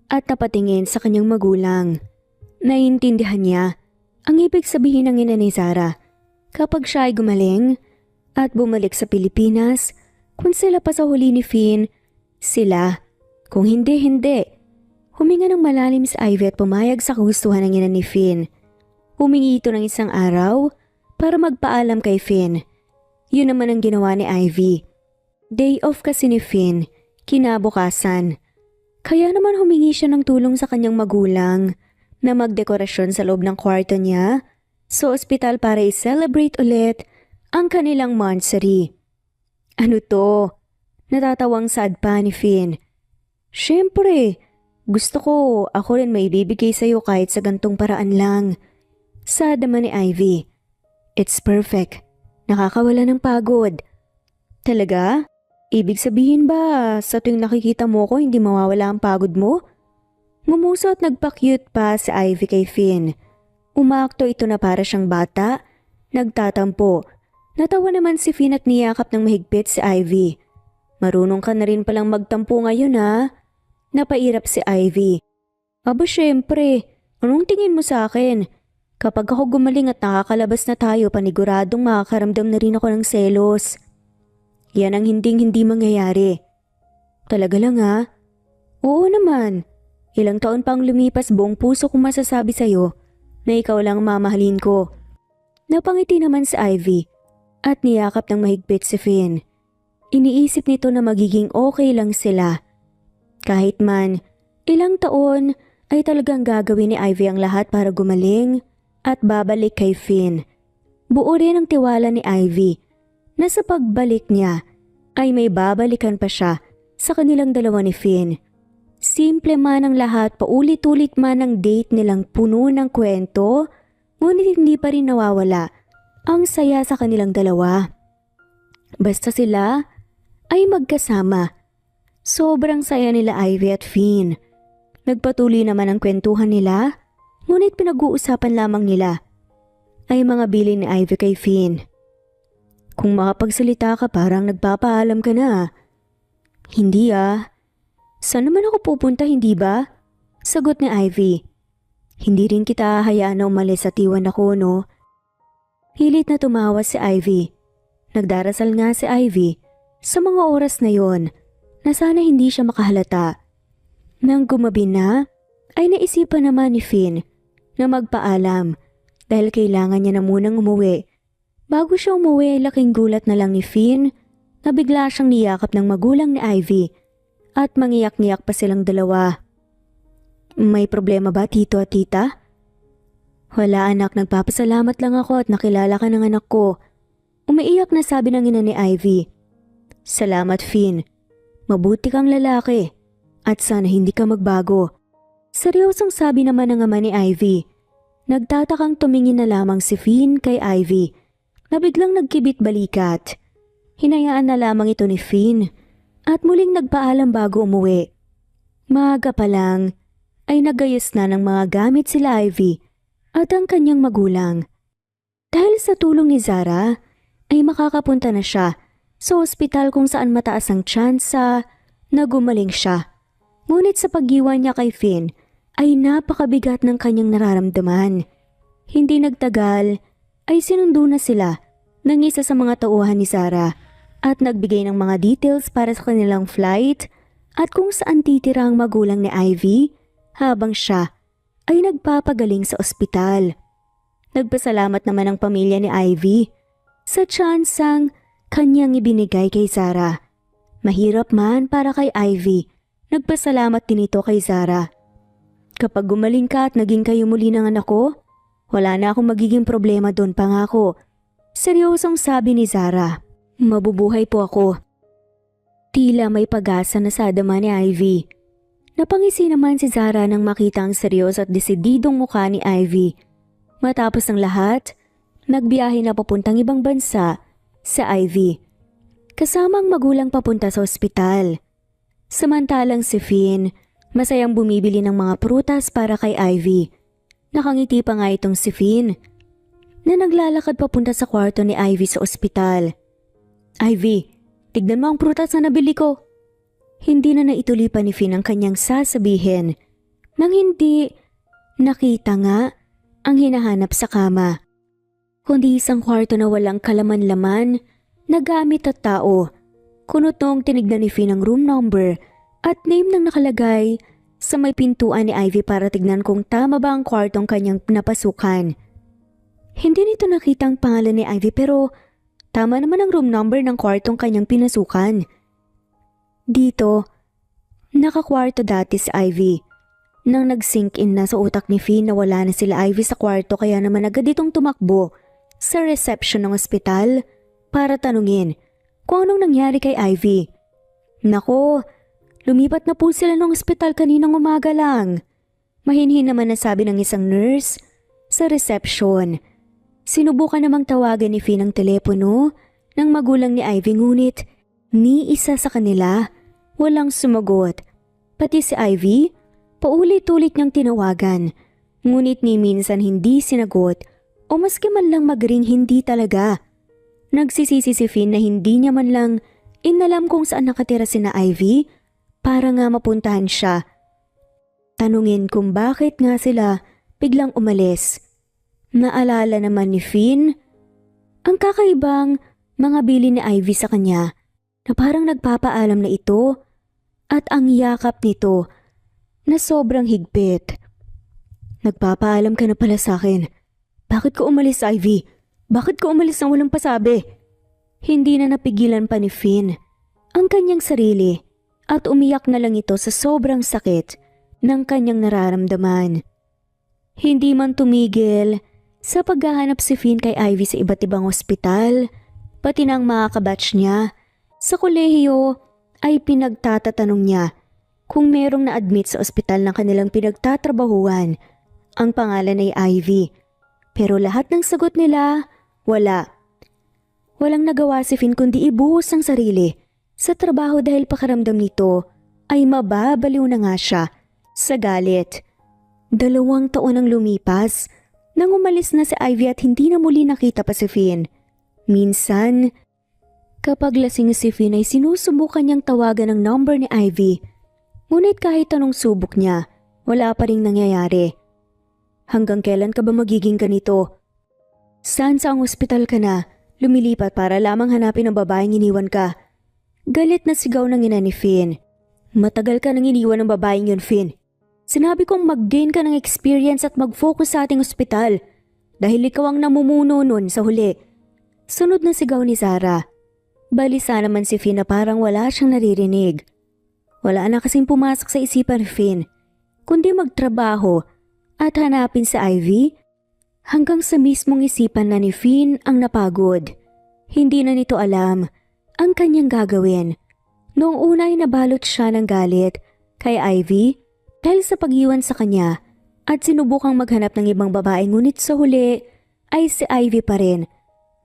at napatingin sa kanyang magulang. Naiintindihan niya ang ibig sabihin ng ina ni Sarah. Kapag siya ay gumaling at bumalik sa Pilipinas, kung sila pa sa huli ni Finn, sila. Kung hindi. Huminga ng malalim sa Ivy at pumayag sa kagustuhan ng ina ni Finn. Humingi ito ng isang araw para magpaalam kay Finn. Yun naman ang ginawa ni Ivy. Day off kasi ni Finn, kinabukasan. Kaya naman humingi siya ng tulong sa kanyang magulang na magdekorasyon sa loob ng kwarto niya sa ospital para i-celebrate ulit ang kanilang monthsary. Ano to? Natatawang sad pa ni Finn. Siyempre, gusto ko ako rin may bibigay sa'yo kahit sa gantong paraan lang. Sad naman ni Ivy. It's perfect. Nakakawala ng pagod. Talaga? Ibig sabihin ba sa tuwing nakikita mo ko hindi mawawala ang pagod mo? Ngumuso at nagpa-cute pa si Ivy kay Finn. Umaakto ito na para siyang bata. Nagtatampo. Natawa naman si Finn at niyakap ng mahigpit si Ivy. Marunong ka na rin palang magtampo ngayon ha? Napairap si Ivy. Aba syempre, anong tingin mo sa akin? Kapag ako gumaling at nakakalabas na tayo, paniguradong makakaramdam na rin ako ng selos. Yan ang hindi mangyayari. Talaga lang ha? Oo naman. Ilang taon pang lumipas, buong puso kong masasabi sa'yo na ikaw lang mamahalin ko. Napangiti naman si Ivy at niyakap ng mahigpit si Finn. Iniisip nito na magiging okay lang sila. Kahit man, ilang taon ay talagang gagawin ni Ivy ang lahat para gumaling at babalik kay Finn. Buo rin ang tiwala ni Ivy na sa pagbalik niya ay may babalikan pa siya sa kanilang dalawa ni Finn. Simple man ang lahat, paulit-ulit man ang date nilang puno ng kwento, ngunit hindi pa rin nawawala ang saya sa kanilang dalawa. Basta sila ay magkasama. Sobrang saya nila Ivy at Finn. Nagpatuloy naman ang kwentuhan nila, ngunit pinag-uusapan lamang nila ay mga bilin ni Ivy kay Finn. Kung makapagsalita ka parang nagpapaalam ka na. Hindi ah. Saan naman ako pupunta, hindi ba? Sagot ni Ivy. Hindi rin kita hayaan na umalis at iwan ako, no? Hilit na tumawa si Ivy. Nagdarasal nga si Ivy sa mga oras na yon na sana hindi siya makahalata. Nang gumabi na, ay naisipan naman ni Finn na magpaalam dahil kailangan niya na munang umuwi. Bago siya umuwi ay laking gulat na lang ni Finn na bigla siyang niyakap ng magulang ni Ivy at mangiyak-ngiyak pa silang dalawa. May problema ba tito at tita? Wala anak, nagpapasalamat lang ako at nakilala ka ng anak ko. Umiiyak na sabi ng ina ni Ivy. Salamat Finn, mabuti kang lalaki at sana hindi ka magbago. Seryosong sabi naman ng ama ni Ivy. Nagtatakang tumingin na lamang si Finn kay Ivy na biglang nagkibit balikat. Hinayaan na lamang ito ni Finn at muling nagpaalam bago umuwi. Maaga pa lang ay nagayos na ng mga gamit sila Ivy at ang kanyang magulang. Dahil sa tulong ni Zara ay makakapunta na siya sa ospital kung saan mataas ang tsansa na gumaling siya. Ngunit sa pag-iwan niya kay Finn ay napakabigat ng kanyang nararamdaman. Hindi nagtagal ay sinundo na sila ng isa sa mga tauhan ni Zara at nagbigay ng mga details para sa kanilang flight at kung saan titira ang magulang ni Ivy habang siya ay nagpapagaling sa ospital. Nagpasalamat naman ang pamilya ni Ivy sa tsansang kanyang ibinigay kay Zara. Mahirap man para kay Ivy, nagpasalamat din ito kay Zara. Kapag gumaling ka at naging kayo muli ng anak ko, wala na akong magiging problema doon, pangako. Seryosong sabi ni Zara. Mabubuhay po ako. Tila may pag-asa na sa dama ni Ivy. Napangisi naman si Zara nang makita ang seryoso at desididong mukha ni Ivy. Matapos ang lahat, nagbiyahe na papuntang ibang bansa sa Ivy. Kasamang magulang papunta sa ospital. Samantalang si Finn, masayang bumibili ng mga prutas para kay Ivy. Nakangiti pa nga itong si Finn na naglalakad papunta sa kwarto ni Ivy sa ospital. Ivy, tignan mo ang prutas na nabili ko. Hindi na naituloy pa ni Finn ang kanyang sasabihin nang hindi nakita nga ang hinahanap sa kama. Kundi isang kwarto na walang kalaman-laman na gamit at tao. Kunot noong tinignan ni Finn ang room number at name nang nakalagay sa may pintuan ni Ivy para tignan kung tama ba ang kwartong kanyang napasukan. Hindi nito nakita ang pangalan ni Ivy pero tama naman ang room number ng kwartong kanyang pinasukan. Dito, nakakwarto dati si Ivy. Nang nag-sink in na sa utak ni Finn na wala na sila Ivy sa kwarto kaya naman agad itong tumakbo sa reception ng ospital para tanungin kung anong nangyari kay Ivy. Nako, lumipat na po sila ng ospital kaninang umaga lang. Mahinhin naman ang sabi ng isang nurse sa reception. Sinubukan namang tawagan ni Finn ang telepono ng magulang ni Ivy ngunit ni isa sa kanila walang sumagot. Pati si Ivy, paulit-ulit niyang tinawagan. Ngunit ni minsan hindi sinagot o maski man lang magring hindi talaga. Nagsisisi si Finn na hindi niya man lang inalam kung saan nakatira sina Ivy para nga mapuntahan siya. Tanungin kung bakit nga sila biglang umalis. Naalala naman ni Finn ang kakaibang mga bili ni Ivy sa kanya na parang nagpapaalam na ito at ang yakap nito na sobrang higpit. Nagpapaalam ka na pala sa akin. Bakit ka umalis, Ivy? Bakit ka umalis nang walang pasabi? Hindi na napigilan pa ni Finn ang kanyang sarili at umiyak na lang ito sa sobrang sakit ng kanyang nararamdaman. Hindi man tumigil sa paghahanap si Finn kay Ivy sa iba't ibang ospital, pati ng mga kabatch niya sa kolehiyo ay pinagtatatanong niya kung merong na-admit sa ospital ng kanilang pinagtatrabahuan. Ang pangalan ay Ivy. Pero lahat ng sagot nila, wala. Walang nagawa si Finn kundi ibuhos ang sarili sa trabaho dahil pakaramdam nito ay mababaliw na nga siya sa galit. 2 taon ang lumipas nang umalis na si Ivy at hindi na muli nakita pa si Finn. Minsan, kapag lasing si Finn ay sinusubukan niyang tawagan ang number ni Ivy. Ngunit kahit anong subok niya, wala pa ring nangyayari. Hanggang kailan ka ba magiging ganito? Saan sa ang ospital ka na? Lumilipat para lamang hanapin ang babaeng iniwan ka. Galit na sigaw ng ina ni Finn. Matagal ka nang iniwan ng babaeng yun, Finn. Sinabi kong mag-gain ka ng experience at mag-focus sa ating ospital dahil ikaw ang namumuno nun sa huli. Sunod na sigaw ni Zara. Balisa naman si Finn na parang wala siyang naririnig. Wala na kasing pumasok sa isipan ni Finn, kundi magtrabaho at hanapin si Ivy. Hanggang sa mismong isipan na ni Finn ang napagod. Hindi na nito alam ang kanyang gagawin. Noong una ay nabalot siya ng galit kay Ivy dahil sa pag-iwan sa kanya at sinubukang maghanap ng ibang babae ngunit sa huli ay si Ivy pa rin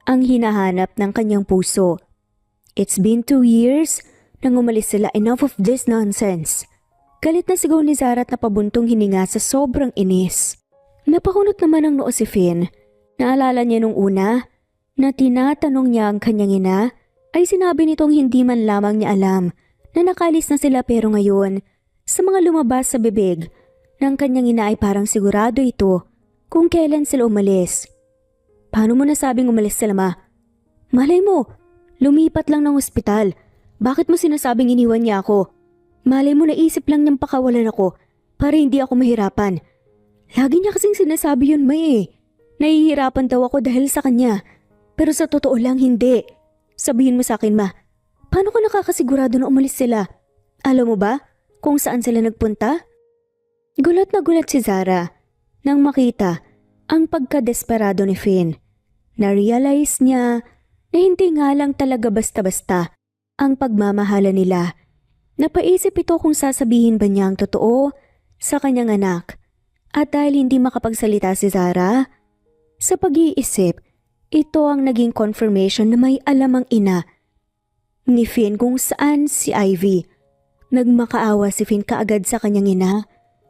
ang hinahanap ng kanyang puso. It's been 2 years nang umalis sila. Enough of this nonsense. Galit na sigaw ni Zara at napabuntong hininga sa sobrang inis. Napakunot naman ang noo si Finn. Naalala niya nung una na tinatanong niya ang kanyang ina ay sinabi nitong hindi man lamang niya alam na nakalis na sila pero ngayon sa mga lumabas sa bibig ng kanyang ina ay parang sigurado ito kung kailan sila umalis. Paano mo nasabing umalis sila, ma? Malay mo, lumipat lang ng ospital. Bakit mo sinasabing iniwan niya ako? Malay mo naisip lang niyang pakawalan ako para hindi ako mahirapan. Lagi niya kasing sinasabi yun, May. Nahihirapan daw ako dahil sa kanya. Pero sa totoo lang hindi. Sabihin mo sa akin, ma. Paano ka nakakasigurado na umalis sila? Alam mo ba kung saan sila nagpunta? Gulat na gulat si Zara nang makita ang pagkadesperado ni Finn. Na-realize niya na hindi nga lang talaga basta-basta ang pagmamahala nila. Napaisip ito kung sasabihin ba niya ang totoo sa kanyang anak. At dahil hindi makapagsalita si Zara, sa pag-iisip, ito ang naging confirmation na may alam ang ina ni Finn kung saan si Ivy. Nagmakaawa si Finn kaagad sa kanyang ina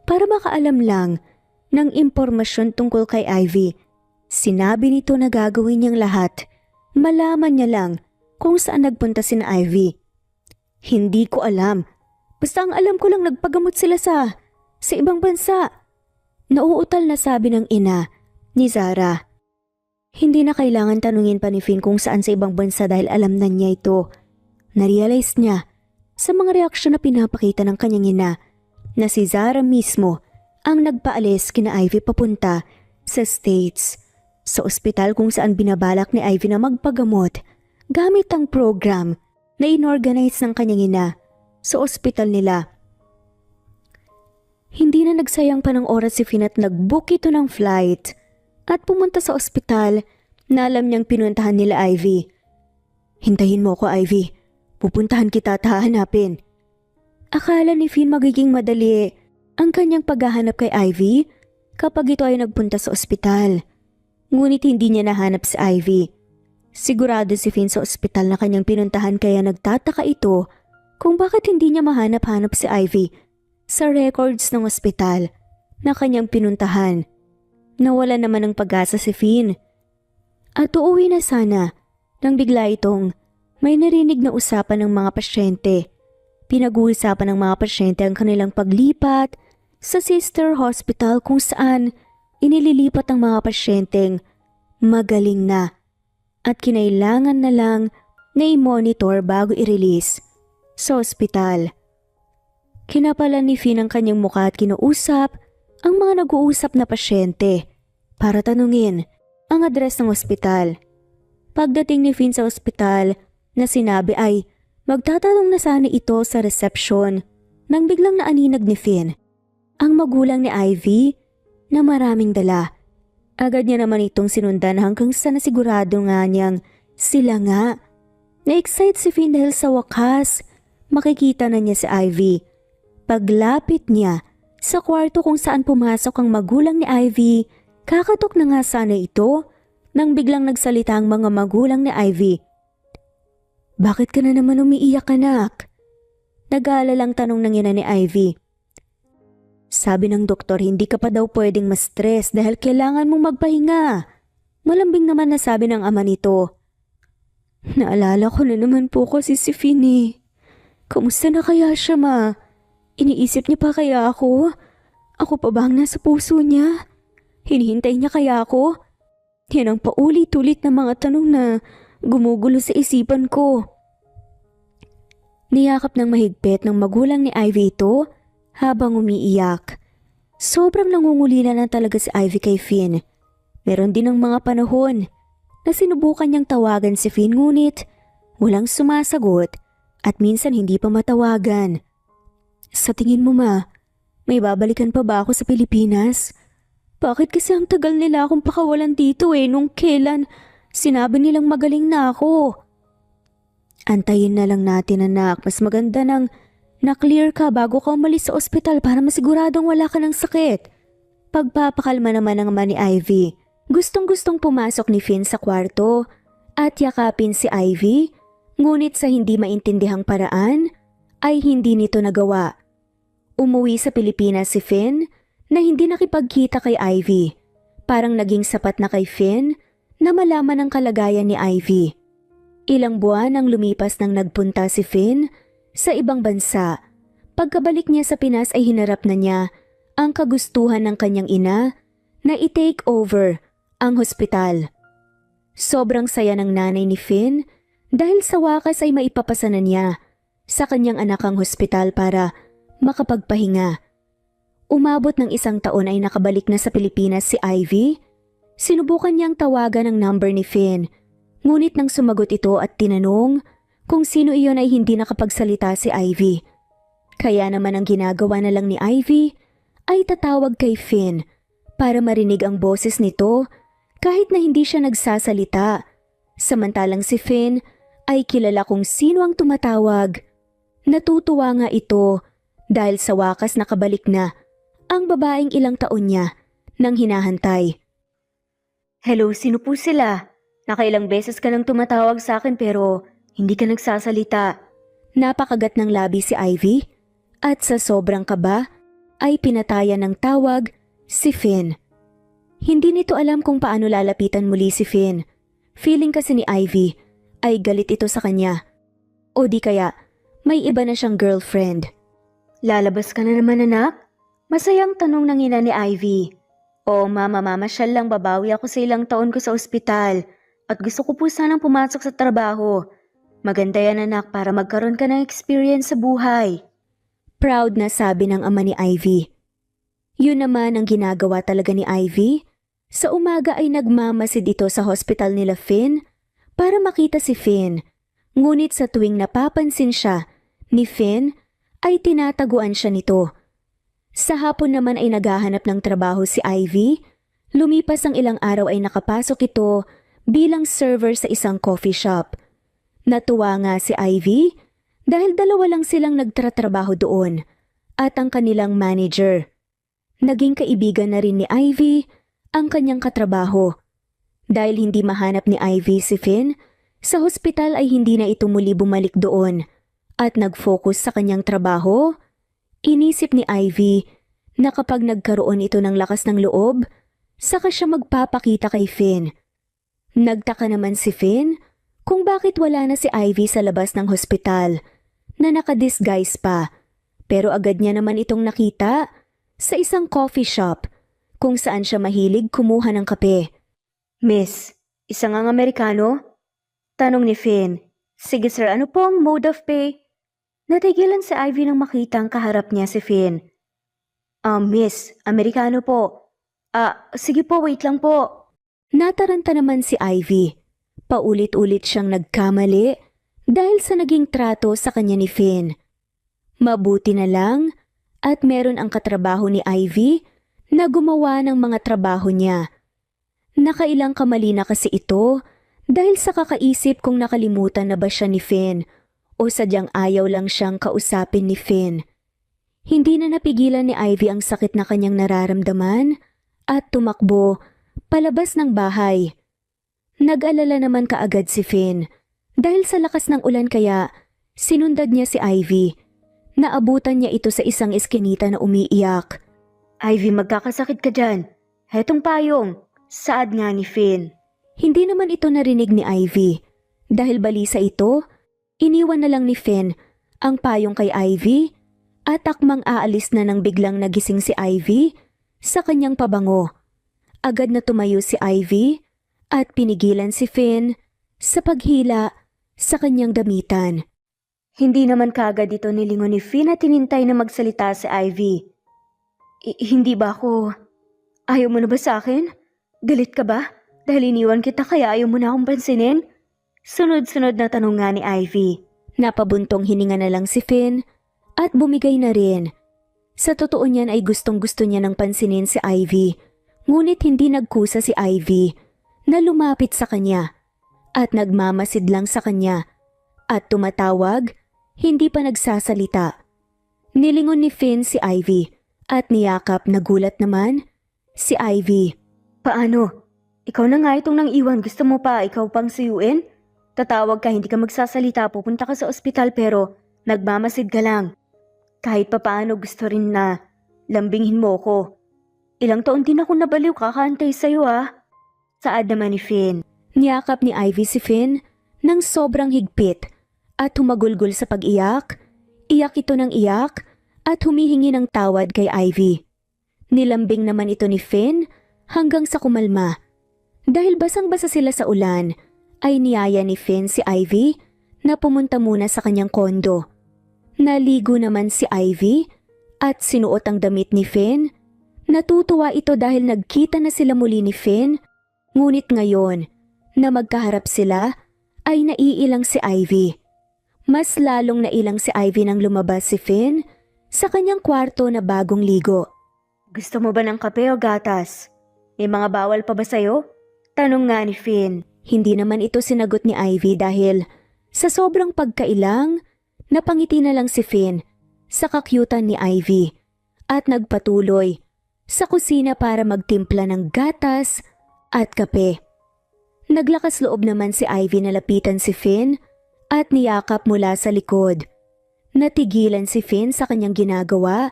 para makaalam lang ng impormasyon tungkol kay Ivy. Sinabi nito na gagawin niyang lahat. Malaman niya lang kung saan nagpunta si Ivy. Hindi ko alam. Basta ang alam ko lang nagpagamot sila sa ibang bansa. Nauutal na sabi ng ina ni Zara. Hindi na kailangan tanungin pa ni Finn kung saan sa ibang bansa dahil alam na niya ito. Narealize niya sa mga reaksyon na pinapakita ng kanyang ina na si Zara mismo ang nagpaalis kina Ivy papunta sa States, sa ospital kung saan binabalak ni Ivy na magpagamot gamit ang program na inorganize ng kanyang ina sa ospital nila. Hindi na nagsayang pa ng oras si Finn at nag-book ito ng flight at pumunta sa ospital na alam niyang pinuntahan nila Ivy. Hintayin mo ko, Ivy. Pupuntahan kita at hahanapin. Akala ni Finn magiging madali ang kanyang paghahanap kay Ivy kapag ito ay nagpunta sa ospital. Ngunit hindi niya nahanap si Ivy. Sigurado si Finn sa ospital na kanyang pinuntahan kaya nagtataka ito kung bakit hindi niya mahanap-hanap si Ivy sa records ng ospital na kanyang pinuntahan. Nawala naman ng pag-asa si Finn. At uuwi na sana nang bigla itong may narinig na usapan ng mga pasyente. Pinag-uusapan ng mga pasyente ang kanilang paglipat sa sister hospital kung saan inililipat ang mga pasyenteng magaling na at kinailangan na lang na i-monitor bago i-release sa ospital. Kinapalan ni Finn ang kanyang mukha at kinausap ang mga nag-uusap na pasyente para tanungin ang address ng ospital. Pagdating ni Finn sa ospital na sinabi ay magtatanong na sana ito sa reception nang biglang naaninag ni Finn ang magulang ni Ivy na maraming dala. Agad niya naman itong sinundan hanggang sa nasigurado nga niyang sila nga. Na-excite si Finn dahil sa wakas makikita na niya si Ivy. Paglapit niya sa kwarto kung saan pumasok ang magulang ni Ivy, kakatok na nga sana ito nang biglang nagsalita ang mga magulang ni Ivy. Bakit ka na naman umiiyak, anak? Nag-aalalang tanong ng ina ni Ivy. Sabi ng doktor hindi ka pa daw pwedeng ma-stress dahil kailangan mong magpahinga. Malambing naman na sabi ng ama nito. Naalala ko na naman po kasi si Finny. Kamusta na kaya siya, ma? Iniisip niya pa kaya ako? Ako pa ba ang nasa puso niya? Hinihintay niya kaya ako? Yan ang paulit-ulit na mga tanong na gumugulo sa isipan ko. Niyakap ng mahigpit ng magulang ni Ivy ito habang umiiyak. Sobrang nangungulila na talaga si Ivy kay Finn. Meron din ng mga panahon na sinubukan niyang tawagan si Finn ngunit walang sumasagot at minsan hindi pa matawagan. Sa tingin mo, ma, may babalikan pa ba ako sa Pilipinas? Bakit kasi ang tagal nila akong pakawalan dito nung kailan sinabi nilang magaling na ako? Antayin na lang natin, anak. Mas maganda nang na-clear ka bago ka umalis sa ospital para masiguradong wala ka ng sakit. Pagpapakalma naman ng ama ni Ivy. Gustong-gustong pumasok ni Finn sa kwarto at yakapin si Ivy, ngunit sa hindi maintindihang paraan ay hindi nito nagawa. Umuwi sa Pilipinas si Finn na hindi nakipagkita kay Ivy. Parang naging sapat na kay Finn na malaman ang kalagayan ni Ivy. Ilang buwan ang lumipas nang nagpunta si Finn sa ibang bansa. Pagkabalik niya sa Pinas ay hinarap na niya ang kagustuhan ng kanyang ina na i-take over ang hospital. Sobrang saya ng nanay ni Finn dahil sa wakas ay maipapasa na niya sa kanyang anak ang hospital para makapagpahinga. Umabot ng 1 taon ay nakabalik na sa Pilipinas si Ivy. Sinubukan niyang tawagan ang number ni Finn. Ngunit nang sumagot ito at tinanong kung sino iyon ay hindi nakapagsalita si Ivy. Kaya naman ang ginagawa na lang ni Ivy ay tatawag kay Finn para marinig ang boses nito kahit na hindi siya nagsasalita. Samantalang si Finn ay kilala kung sino ang tumatawag. Natutuwa nga ito dahil sa wakas nakabalik na ang babaeng ilang taon niya nang hinahantay. Hello, sino po sila? Nakailang beses ka nang tumatawag sa akin pero hindi ka nagsasalita. Napakagat ng labi si Ivy at sa sobrang kaba ay pinatayan ng tawag si Finn. Hindi nito alam kung paano lalapitan muli si Finn. Feeling kasi ni Ivy ay galit ito sa kanya. O di kaya may iba na siyang girlfriend. Lalabas ka na naman anak? Masayang tanong ng ina ni Ivy. O mama, mamasyal lang, babawi ako sa ilang taon ko sa ospital at gusto ko po sanang pumasok sa trabaho. Maganda yan anak para magkaroon ka ng experience sa buhay. Proud na sabi ng ama ni Ivy. Yun naman ang ginagawa talaga ni Ivy. Sa umaga ay nagmamasid ito sa hospital nila Finn para makita si Finn. Ngunit sa tuwing napapansin siya ni Finn ay tinataguan siya nito. Sa hapon naman ay naghahanap ng trabaho si Ivy. Lumipas ang ilang araw ay nakapasok ito bilang server sa isang coffee shop. Natuwa nga si Ivy dahil dalawa lang silang nagtatrabaho doon at ang kanilang manager. Naging kaibigan na rin ni Ivy ang kanyang katrabaho. Dahil hindi mahanap ni Ivy si Finn, sa hospital ay hindi na ito muli bumalik doon at nag-focus sa kanyang trabaho. Inisip ni Ivy na kapag nagkaroon ito ng lakas ng loob, saka siya magpapakita kay Finn. Nagtaka naman si Finn kung bakit wala na si Ivy sa labas ng hospital na nakadisguise pa, pero agad niya naman itong nakita sa isang coffee shop kung saan siya mahilig kumuha ng kape. Miss, isang ang Amerikano? Tanong ni Finn. Sige sir, ano po ang mode of pay? Natigilan si Ivy nang makita ang kaharap niya si Finn. Miss, Amerikano po. Sige po, wait lang po. Nataranta naman si Ivy. Paulit-ulit siyang nagkamali dahil sa naging trato sa kanya ni Finn. Mabuti na lang at meron ang katrabaho ni Ivy na gumawa ng mga trabaho niya. Nakailang kamali na kasi ito dahil sa kakaisip kung nakalimutan na ba siya ni Finn o sadyang ayaw lang siyang kausapin ni Finn. Hindi na napigilan ni Ivy ang sakit na kanyang nararamdaman at tumakbo palabas ng bahay. Nag-alala naman kaagad si Finn dahil sa lakas ng ulan kaya sinundan niya si Ivy. Naabutan niya ito sa isang eskinita na umiiyak. Ivy, magkakasakit ka dyan. Hetong payong. Saad nga ni Finn. Hindi naman ito narinig ni Ivy. Dahil balisa ito, iniwan na lang ni Finn ang payong kay Ivy at akmang aalis na nang biglang nagising si Ivy sa kanyang pabango. Agad na tumayo si Ivy at pinigilan si Finn sa paghila sa kanyang damitan. Hindi naman kaagad ito nilingon ni Finn at tinintay na magsalita si Ivy. Hindi ba ako... Ayaw mo na ba sa akin? Galit ka ba? Dahil iniwan kita kaya ayaw mo na akong pansinin? Sunod-sunod na tanong nga ni Ivy. Napabuntong hininga na lang si Finn at bumigay na rin. Sa totoo niyan ay gustong-gusto niya ng pansinin si Ivy. Ngunit hindi nagkusa si Ivy na lumapit sa kanya at nagmamasid lang sa kanya at tumatawag, hindi pa nagsasalita. Nilingon ni Finn si Ivy at niyakap, nagulat naman si Ivy. Paano? Ikaw na nga itong nang iwan, gusto mo pa ikaw pang suyuin? Tatawag ka, hindi ka magsasalita, pupunta ka sa ospital pero nagmamasid ka lang. Kahit papaano gusto rin na lambingin mo ko. Ilang taon din ako nabaliw, kakantay sa'yo Saad naman ni Finn. Niyakap ni Ivy si Finn ng sobrang higpit at humagulgol sa pag-iyak. Iyak ito ng iyak at humihingi ng tawad kay Ivy. Nilambing naman ito ni Finn hanggang sa kumalma. Dahil basang-basa sila sa ulan, ay niyaya ni Finn si Ivy na pumunta muna sa kanyang kondo. Naligo naman si Ivy at sinuot ang damit ni Finn. Natutuwa ito dahil nagkita na sila muli ni Finn, ngunit ngayon na magkaharap sila ay naiilang si Ivy. Mas lalong nailang si Ivy nang lumabas si Finn sa kanyang kwarto na bagong ligo. Gusto mo ba ng kape o gatas? May mga bawal pa ba sa'yo? Tanong nga ni Finn. Hindi naman ito sinagot ni Ivy dahil sa sobrang pagkailang, Napangiti na lang si Finn sa kakyutan ni Ivy at nagpatuloy sa kusina para magtimpla ng gatas at kape. Naglakas loob naman si Ivy na lapitan si Finn at niyakap mula sa likod. Natigilan si Finn sa kanyang ginagawa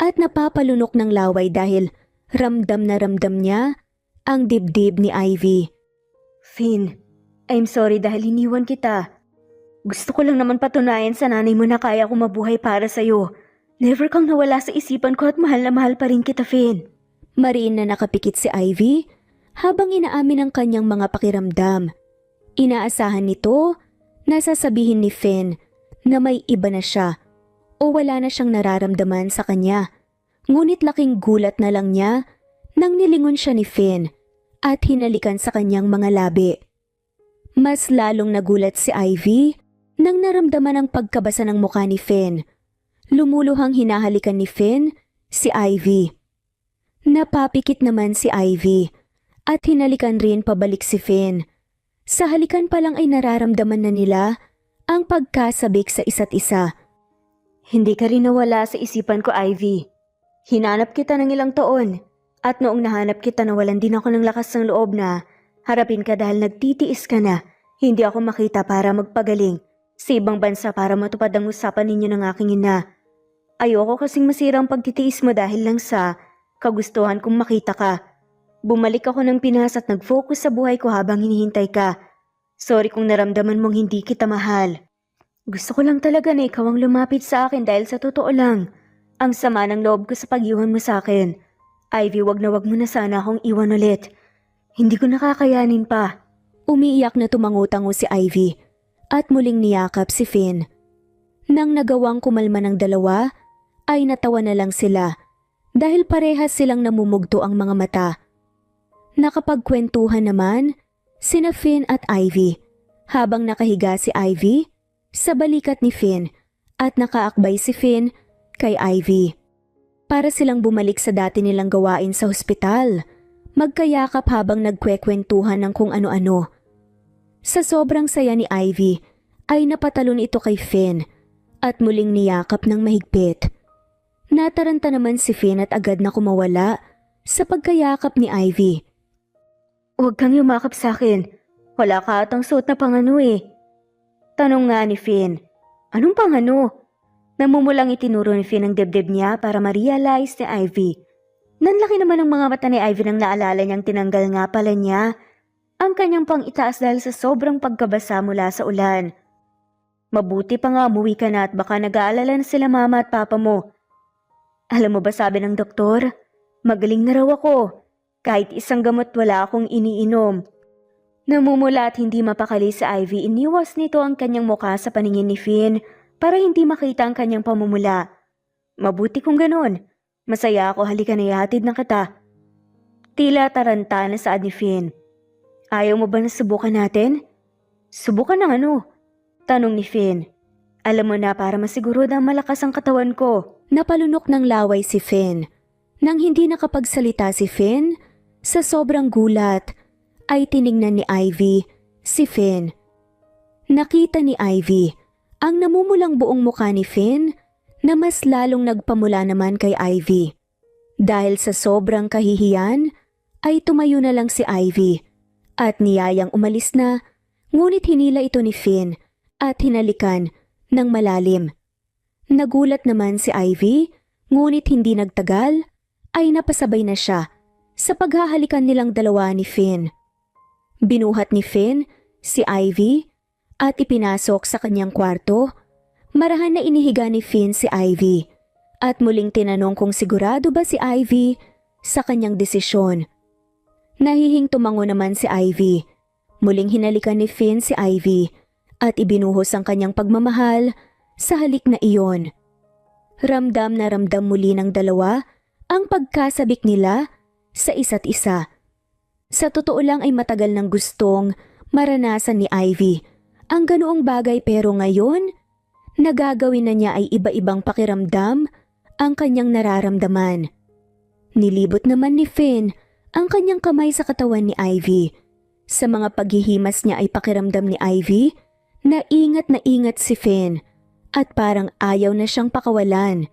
at napapalunok ng laway dahil ramdam na ramdam niya ang dibdib ni Ivy. Finn, I'm sorry dahil iniwan kita. Gusto ko lang naman patunayan sa nanay mo na kaya ko mabuhay para sa'yo. Never kang nawala sa isipan ko at mahal na mahal pa rin kita, Finn. Mariin na nakapikit si Ivy habang inaamin ang kanyang mga pakiramdam. Inaasahan nito na sasabihin ni Finn na may iba na siya o wala na siyang nararamdaman sa kanya. Ngunit laking gulat na lang niya nang nilingon siya ni Finn at hinalikan sa kanyang mga labi. Mas lalong nagulat si Ivy nang naramdaman ang pagkabasa ng mukha ni Finn. Lumuluhang hinahalikan ni Finn si Ivy. Napapikit naman si Ivy at hinalikan rin pabalik si Finn. Sa halikan pa lang ay nararamdaman na nila ang pagkasabik sa isa't isa. Hindi ka rin nawala sa isipan ko, Ivy. Hinanap kita ng ilang taon at noong nahanap kita nawalan din ako ng lakas ng loob na harapin ka dahil nagtitiis ka na. Hindi ako makita para magpagaling sa ibang bansa para matupad ang usapan ninyo ng aking ina. Ayoko kasing masira ang pagtitiis mo dahil lang sa kagustuhan kong makita ka. Bumalik ako ng Pinas at nag-focus sa buhay ko habang hinihintay ka. Sorry kung naramdaman mong hindi kita mahal. Gusto ko lang talaga na ikaw ang lumapit sa akin dahil sa totoo lang, ang sama ng loob ko sa pag-iwan mo sa akin. Ivy, wag mo na sana akong iwan ulit. Hindi ko nakakayanin pa. Umiiyak na tumangutango si Ivy at muling niyakap si Finn. Nang nagawang kumalma ng dalawa, ay natawa na lang sila dahil parehas silang namumugto ang mga mata. Nakapagkwentuhan naman sina Finn at Ivy habang nakahiga si Ivy sa balikat ni Finn at nakaakbay si Finn kay Ivy. Para silang bumalik sa dati nilang gawain sa hospital, magkayakap habang nagkwekwentuhan ng kung ano-ano. Sa sobrang saya ni Ivy ay napatalon ito kay Finn at muling niyakap ng mahigpit. Nataranta naman si Finn at agad na kumawala sa pagkayakap ni Ivy. Huwag kang yumakap sa akin. Wala ka atang suot na pangano eh. Tanong nga ni Finn. Anong pangano? Namumulang itinuro ni Finn ang dibdib niya para ma-realize ni Ivy. Nanlaki naman ang mga mata ni Ivy nang naalala niyang tinanggal nga pala niya ang kanyang pang-itaas dahil sa sobrang pagkabasa mula sa ulan. Mabuti pa nga umuwi ka na at baka nag-aalala na sila mama at papa mo. Alam mo ba sabi ng doktor? Magaling na raw ako. Kahit isang gamot wala akong iniinom. Namumula at hindi mapakali sa Ivy, iniwas nito ang kanyang mukha sa paningin ni Finn para hindi makita ang kanyang pamumula. Mabuti kung ganon. Masaya ako, halika na ihatid na kita. Tila taranta na saad ni Finn. Ayaw mo ba na subukan natin? Subukan ng ano? Tanong ni Finn. Alam mo na para masiguro na malakas ang katawan ko. Napalunok ng laway si Finn. Nang hindi nakapagsalita si Finn, sa sobrang gulat, ay tiningnan ni Ivy si Finn. Nakita ni Ivy ang namumulang buong mukha ni Finn na mas lalong nagpamula naman kay Ivy. Dahil sa sobrang kahihiyan, ay tumayo na lang si Ivy at niyayang umalis na, ngunit hinila ito ni Finn at hinalikan ng malalim. Nagulat naman si Ivy, ngunit hindi nagtagal, ay napasabay na siya sa paghahalikan nilang dalawa ni Finn. Binuhat ni Finn si Ivy at ipinasok sa kanyang kwarto. Marahan na inihiga ni Finn si Ivy at muling tinanong kung sigurado ba si Ivy sa kanyang desisyon. Nahihing tumango naman si Ivy. Muling hinalikan ni Finn si Ivy at ibinuhos ang kanyang pagmamahal sa halik na iyon. Ramdam na ramdam muli ng dalawa ang pagkasabik nila sa isa't isa. Sa totoo lang ay matagal nang gustong maranasan ni Ivy ang ganoong bagay pero ngayon, nagagawin na niya ay iba-ibang pakiramdam ang kanyang nararamdaman. Nilibot naman ni Finn ang kanyang kamay sa katawan ni Ivy. Sa mga paghihimas niya ay pakiramdam ni Ivy na ingat si Finn at parang ayaw na siyang pakawalan.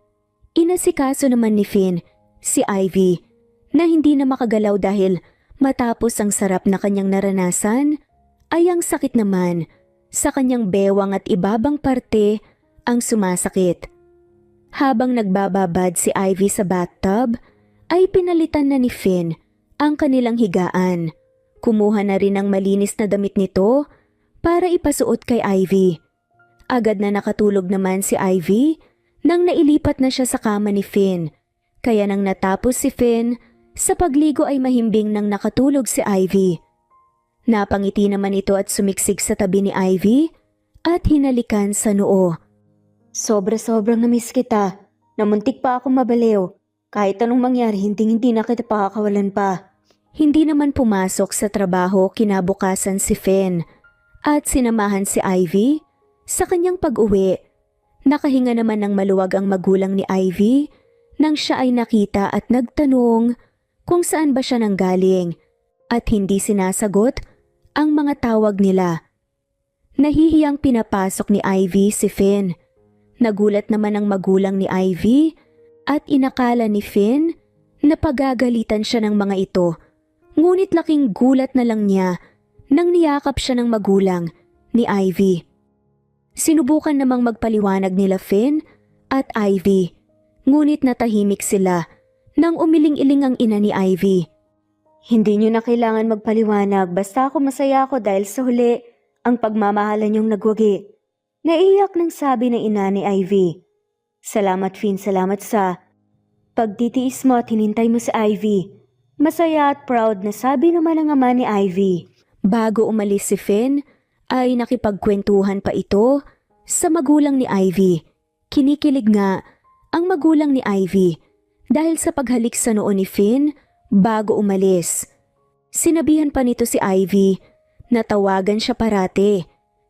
Inasikaso naman ni Finn si Ivy na hindi na makagalaw dahil matapos ang sarap na kanyang naranasan ay ang sakit naman sa kanyang bewang at ibabang parte ang sumasakit. Habang nagbababad si Ivy sa bathtub, ay pinalitan na ni Finn ang kanilang higaan. Kumuha na rin ng malinis na damit nito para ipasuot kay Ivy. Agad na nakatulog naman si Ivy nang nailipat na siya sa kama ni Finn. Kaya nang natapos si Finn, sa pagligo ay mahimbing nang nakatulog si Ivy. Napangiti naman ito at sumiksik sa tabi ni Ivy at hinalikan sa noo. Sobra-sobrang namiss kita. Namuntik pa akong mabaliw. Kahit anong mangyari, hindi na kita pakakawalan pa. Hindi naman pumasok sa trabaho kinabukasan si Finn at sinamahan si Ivy sa kanyang pag-uwi. Nakahinga naman ng maluwag ang magulang ni Ivy nang siya ay nakita at nagtanong kung saan ba siya nanggaling at hindi sinasagot ang mga tawag nila. Nahihiyang pinapasok ni Ivy si Finn. Nagulat naman ang magulang ni Ivy at inakala ni Finn na pagagalitan siya ng mga ito. Ngunit laking gulat na lang niya nang niyakap siya ng magulang ni Ivy. Sinubukan namang magpaliwanag nila Finn at Ivy, ngunit natahimik sila nang umiling-iling ang ina ni Ivy. Hindi niyo na kailangan magpaliwanag, basta masaya ako dahil sa huli ang pagmamahalan niyong nagwagi. Naiyak ng sabi ng ina ni Ivy. Salamat Finn, salamat sa pagtitiis mo at hinintay mo si Ivy. Masaya at proud na sabi naman ng ama ni Ivy. Bago umalis si Finn, ay nakipagkwentuhan pa ito sa magulang ni Ivy. Kinikilig nga ang magulang ni Ivy dahil sa paghalik sa noo ni Finn bago umalis. Sinabihan pa nito si Ivy na tawagan siya parati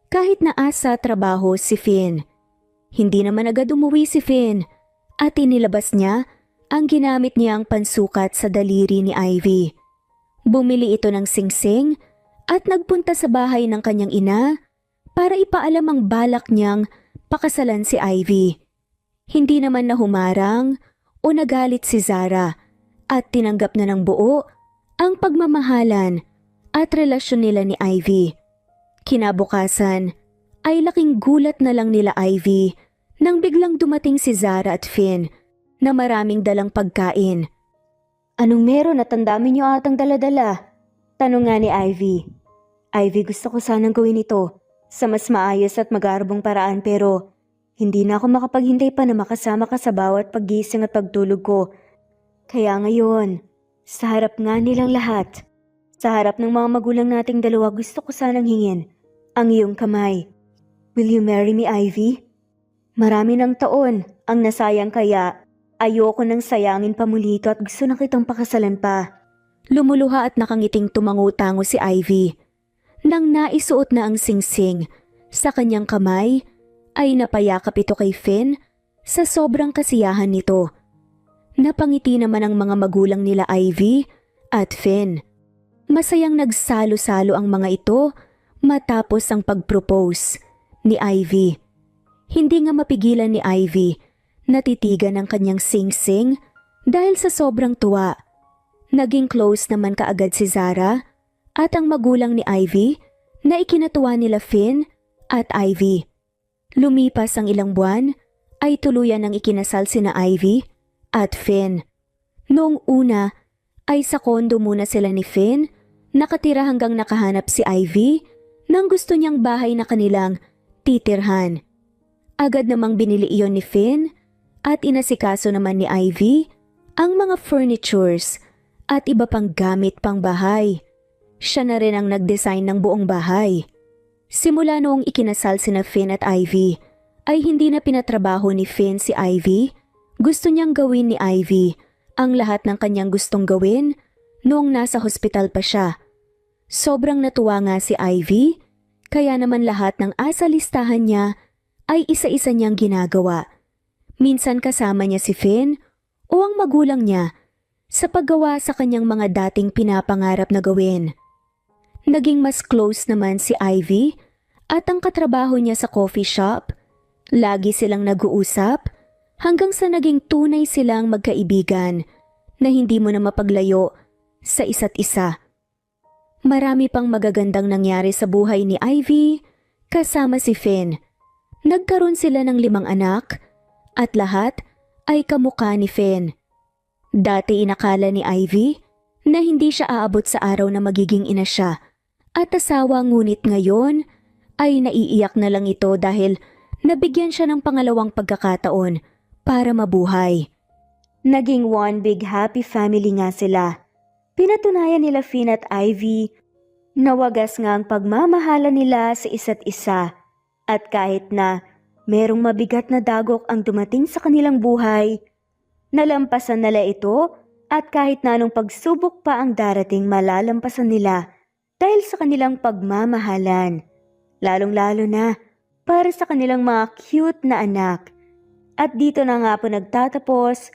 kahit naasa trabaho si Finn. Hindi naman agad umuwi si Finn at inilabas niya ang ginamit niyang pansukat sa daliri ni Ivy. Bumili ito ng singsing at nagpunta sa bahay ng kanyang ina para ipaalam ang balak niyang pakasalan si Ivy. Hindi naman na humarang o nagalit si Zara at tinanggap na ng buo ang pagmamahalan at relasyon nila ni Ivy. Kinabukasan ay laking gulat na lang nila Ivy nang biglang dumating si Zara at Finn na maraming dalang pagkain. Anong meron at ang dami niyo atang daladala? Tanong nga ni Ivy. Ivy, gusto ko sanang gawin ito sa mas maayos at magarbong paraan pero hindi na ako makapaghintay pa na makasama ka sa bawat paggising at pagtulog ko. Kaya ngayon, sa harap nga nilang lahat, sa harap ng mga magulang nating dalawa, gusto ko sanang hingin ang iyong kamay. Will you marry me, Ivy? Marami ng taon ang nasayang kaya ayoko nang sayangin pa muli ito at gusto na kitang pakasalan pa. Lumuluha at nakangiting tumango-tango si Ivy. Nang naisuot na ang singsing sa kanyang kamay, ay napayakap ito kay Finn sa sobrang kasiyahan nito. Napangiti naman ang mga magulang nila Ivy at Finn. Masayang nagsalo-salo ang mga ito matapos ang pag-propose ni Ivy. Hindi nga mapigilan ni Ivy na titigan ang kanyang singsing dahil sa sobrang tuwa. Naging close naman kaagad si Zara at ang magulang ni Ivy na ikinatuwa nila Finn at Ivy. Lumipas ang ilang buwan ay tuluyan ng ikinasal sina Ivy at Finn. Noong una ay sa kondo muna sila ni Finn, nakatira hanggang nakahanap si Ivy ng gusto niyang bahay na kanilang titirhan. Agad namang binili iyon ni Finn at inasikaso naman ni Ivy ang mga furnitures at iba pang gamit pang bahay. Siya na rin ang nag-design ng buong bahay. Simula noong ikinasal sina Finn at Ivy, ay hindi na pinatrabaho ni Finn si Ivy. Gusto niyang gawin ni Ivy ang lahat ng kanyang gustong gawin noong nasa hospital pa siya. Sobrang natuwa nga si Ivy, kaya naman lahat ng asa listahan niya ay isa-isa niyang ginagawa. Minsan kasama niya si Finn o ang magulang niya sa paggawa sa kanyang mga dating pinapangarap na gawin. Naging mas close naman si Ivy at ang katrabaho niya sa coffee shop Lagi silang nag-uusap hanggang sa naging tunay silang magkaibigan na hindi mo na mapaglayo sa isa't isa. Marami pang magagandang nangyari sa buhay ni Ivy kasama si Finn. Nagkaroon sila ng 5 anak at lahat ay kamukha ni Finn. Dati inakala ni Ivy na hindi siya aabot sa araw na magiging ina siya at asawa, ngunit ngayon ay naiiyak na lang ito dahil nabigyan siya ng pangalawang pagkakataon para mabuhay. Naging one big happy family nga sila. Pinatunayan nila Finn at Ivy na wagas nga ang pagmamahala nila sa isa't isa. At kahit na merong mabigat na dagok ang dumating sa kanilang buhay, nalampasan nila ito at kahit na anong pagsubok pa ang darating, malalampasan nila dahil sa kanilang pagmamahalan. Lalong-lalo na para sa kanilang mga cute na anak. At dito na nga po nagtatapos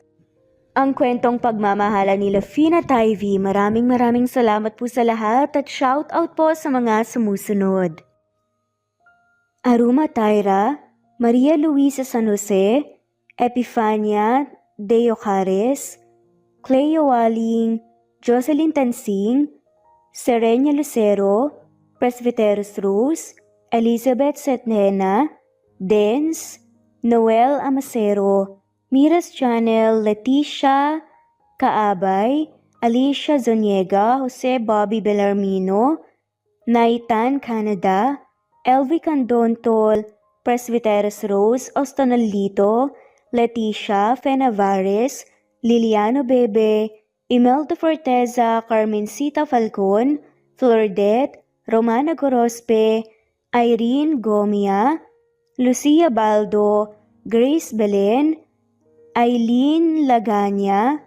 ang kwentong pagmamahala nila Finn at Ivy. Maraming salamat po sa lahat at shout out po sa mga sumusunod. Aruma Tyra, Maria Luisa San Jose, Epifania Deo Cares, Cleo Waling, Jocelyn Tansing, Serenia Lucero, Presbyteros Rose, Elizabeth Setnena, Dens, Noel Amacero, Miras Channel, Leticia Kaabay, Alicia Zoniega, Jose Bobby Bellarmino, Naitan Canada, Elvi Candontol, Presbyteros Rose, Ostonalito, Leticia Fenavares, Liliano Bebe, Imelda Forteza, Carmencita Falcon, Flordet, Romana Gorospe, Irene Gomia, Lucia Baldo, Grace Belen, Eileen Laganya,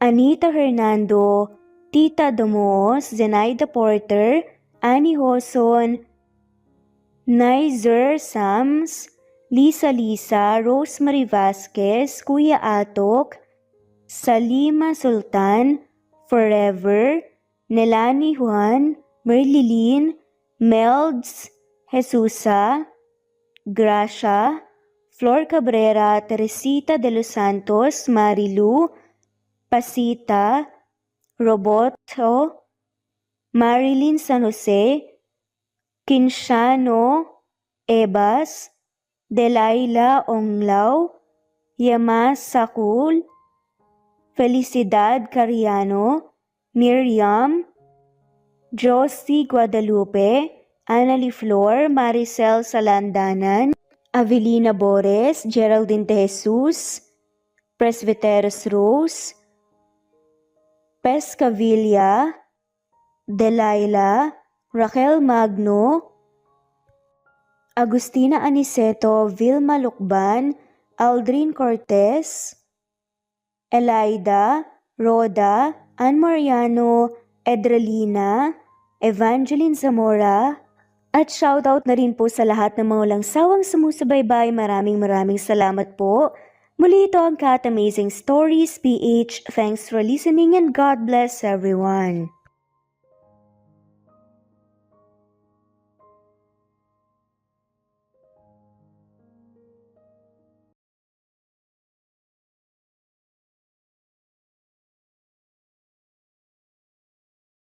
Anita Hernando, Tita Domoos, Zenaida Porter, Annie Hoson, Nizer Sams, Lisa, Rosemary Vasquez, Kuya Atok, Salima Sultan, Forever, Nelani Juan, Merlilin, Melds, Jesusa, Gracia, Flor Cabrera, Teresita de los Santos, Marilu, Pasita, Roboto, Marilyn San Jose, Kinshano, Ebas, Delilah Onglao, Yamas Sakul, Felicidad Cariano, Miriam, Josie Guadalupe, Annalie Flor, Maricel Salandanan, Avelina Bores, Geraldine De Jesus, Presbyteros Rose, Pescavilla, Delilah, Raquel Magno, Agustina Aniceto, Vilma Lucban, Aldrin Cortez, Elida, Rhoda, Ann Mariano, Edralina, Evangeline Zamora, at shoutout na rin po sa lahat ng mga walang sawang sumusubaybay. Maraming salamat po. Muli ito ang Cat Amazing Stories PH. Thanks for listening and God bless everyone.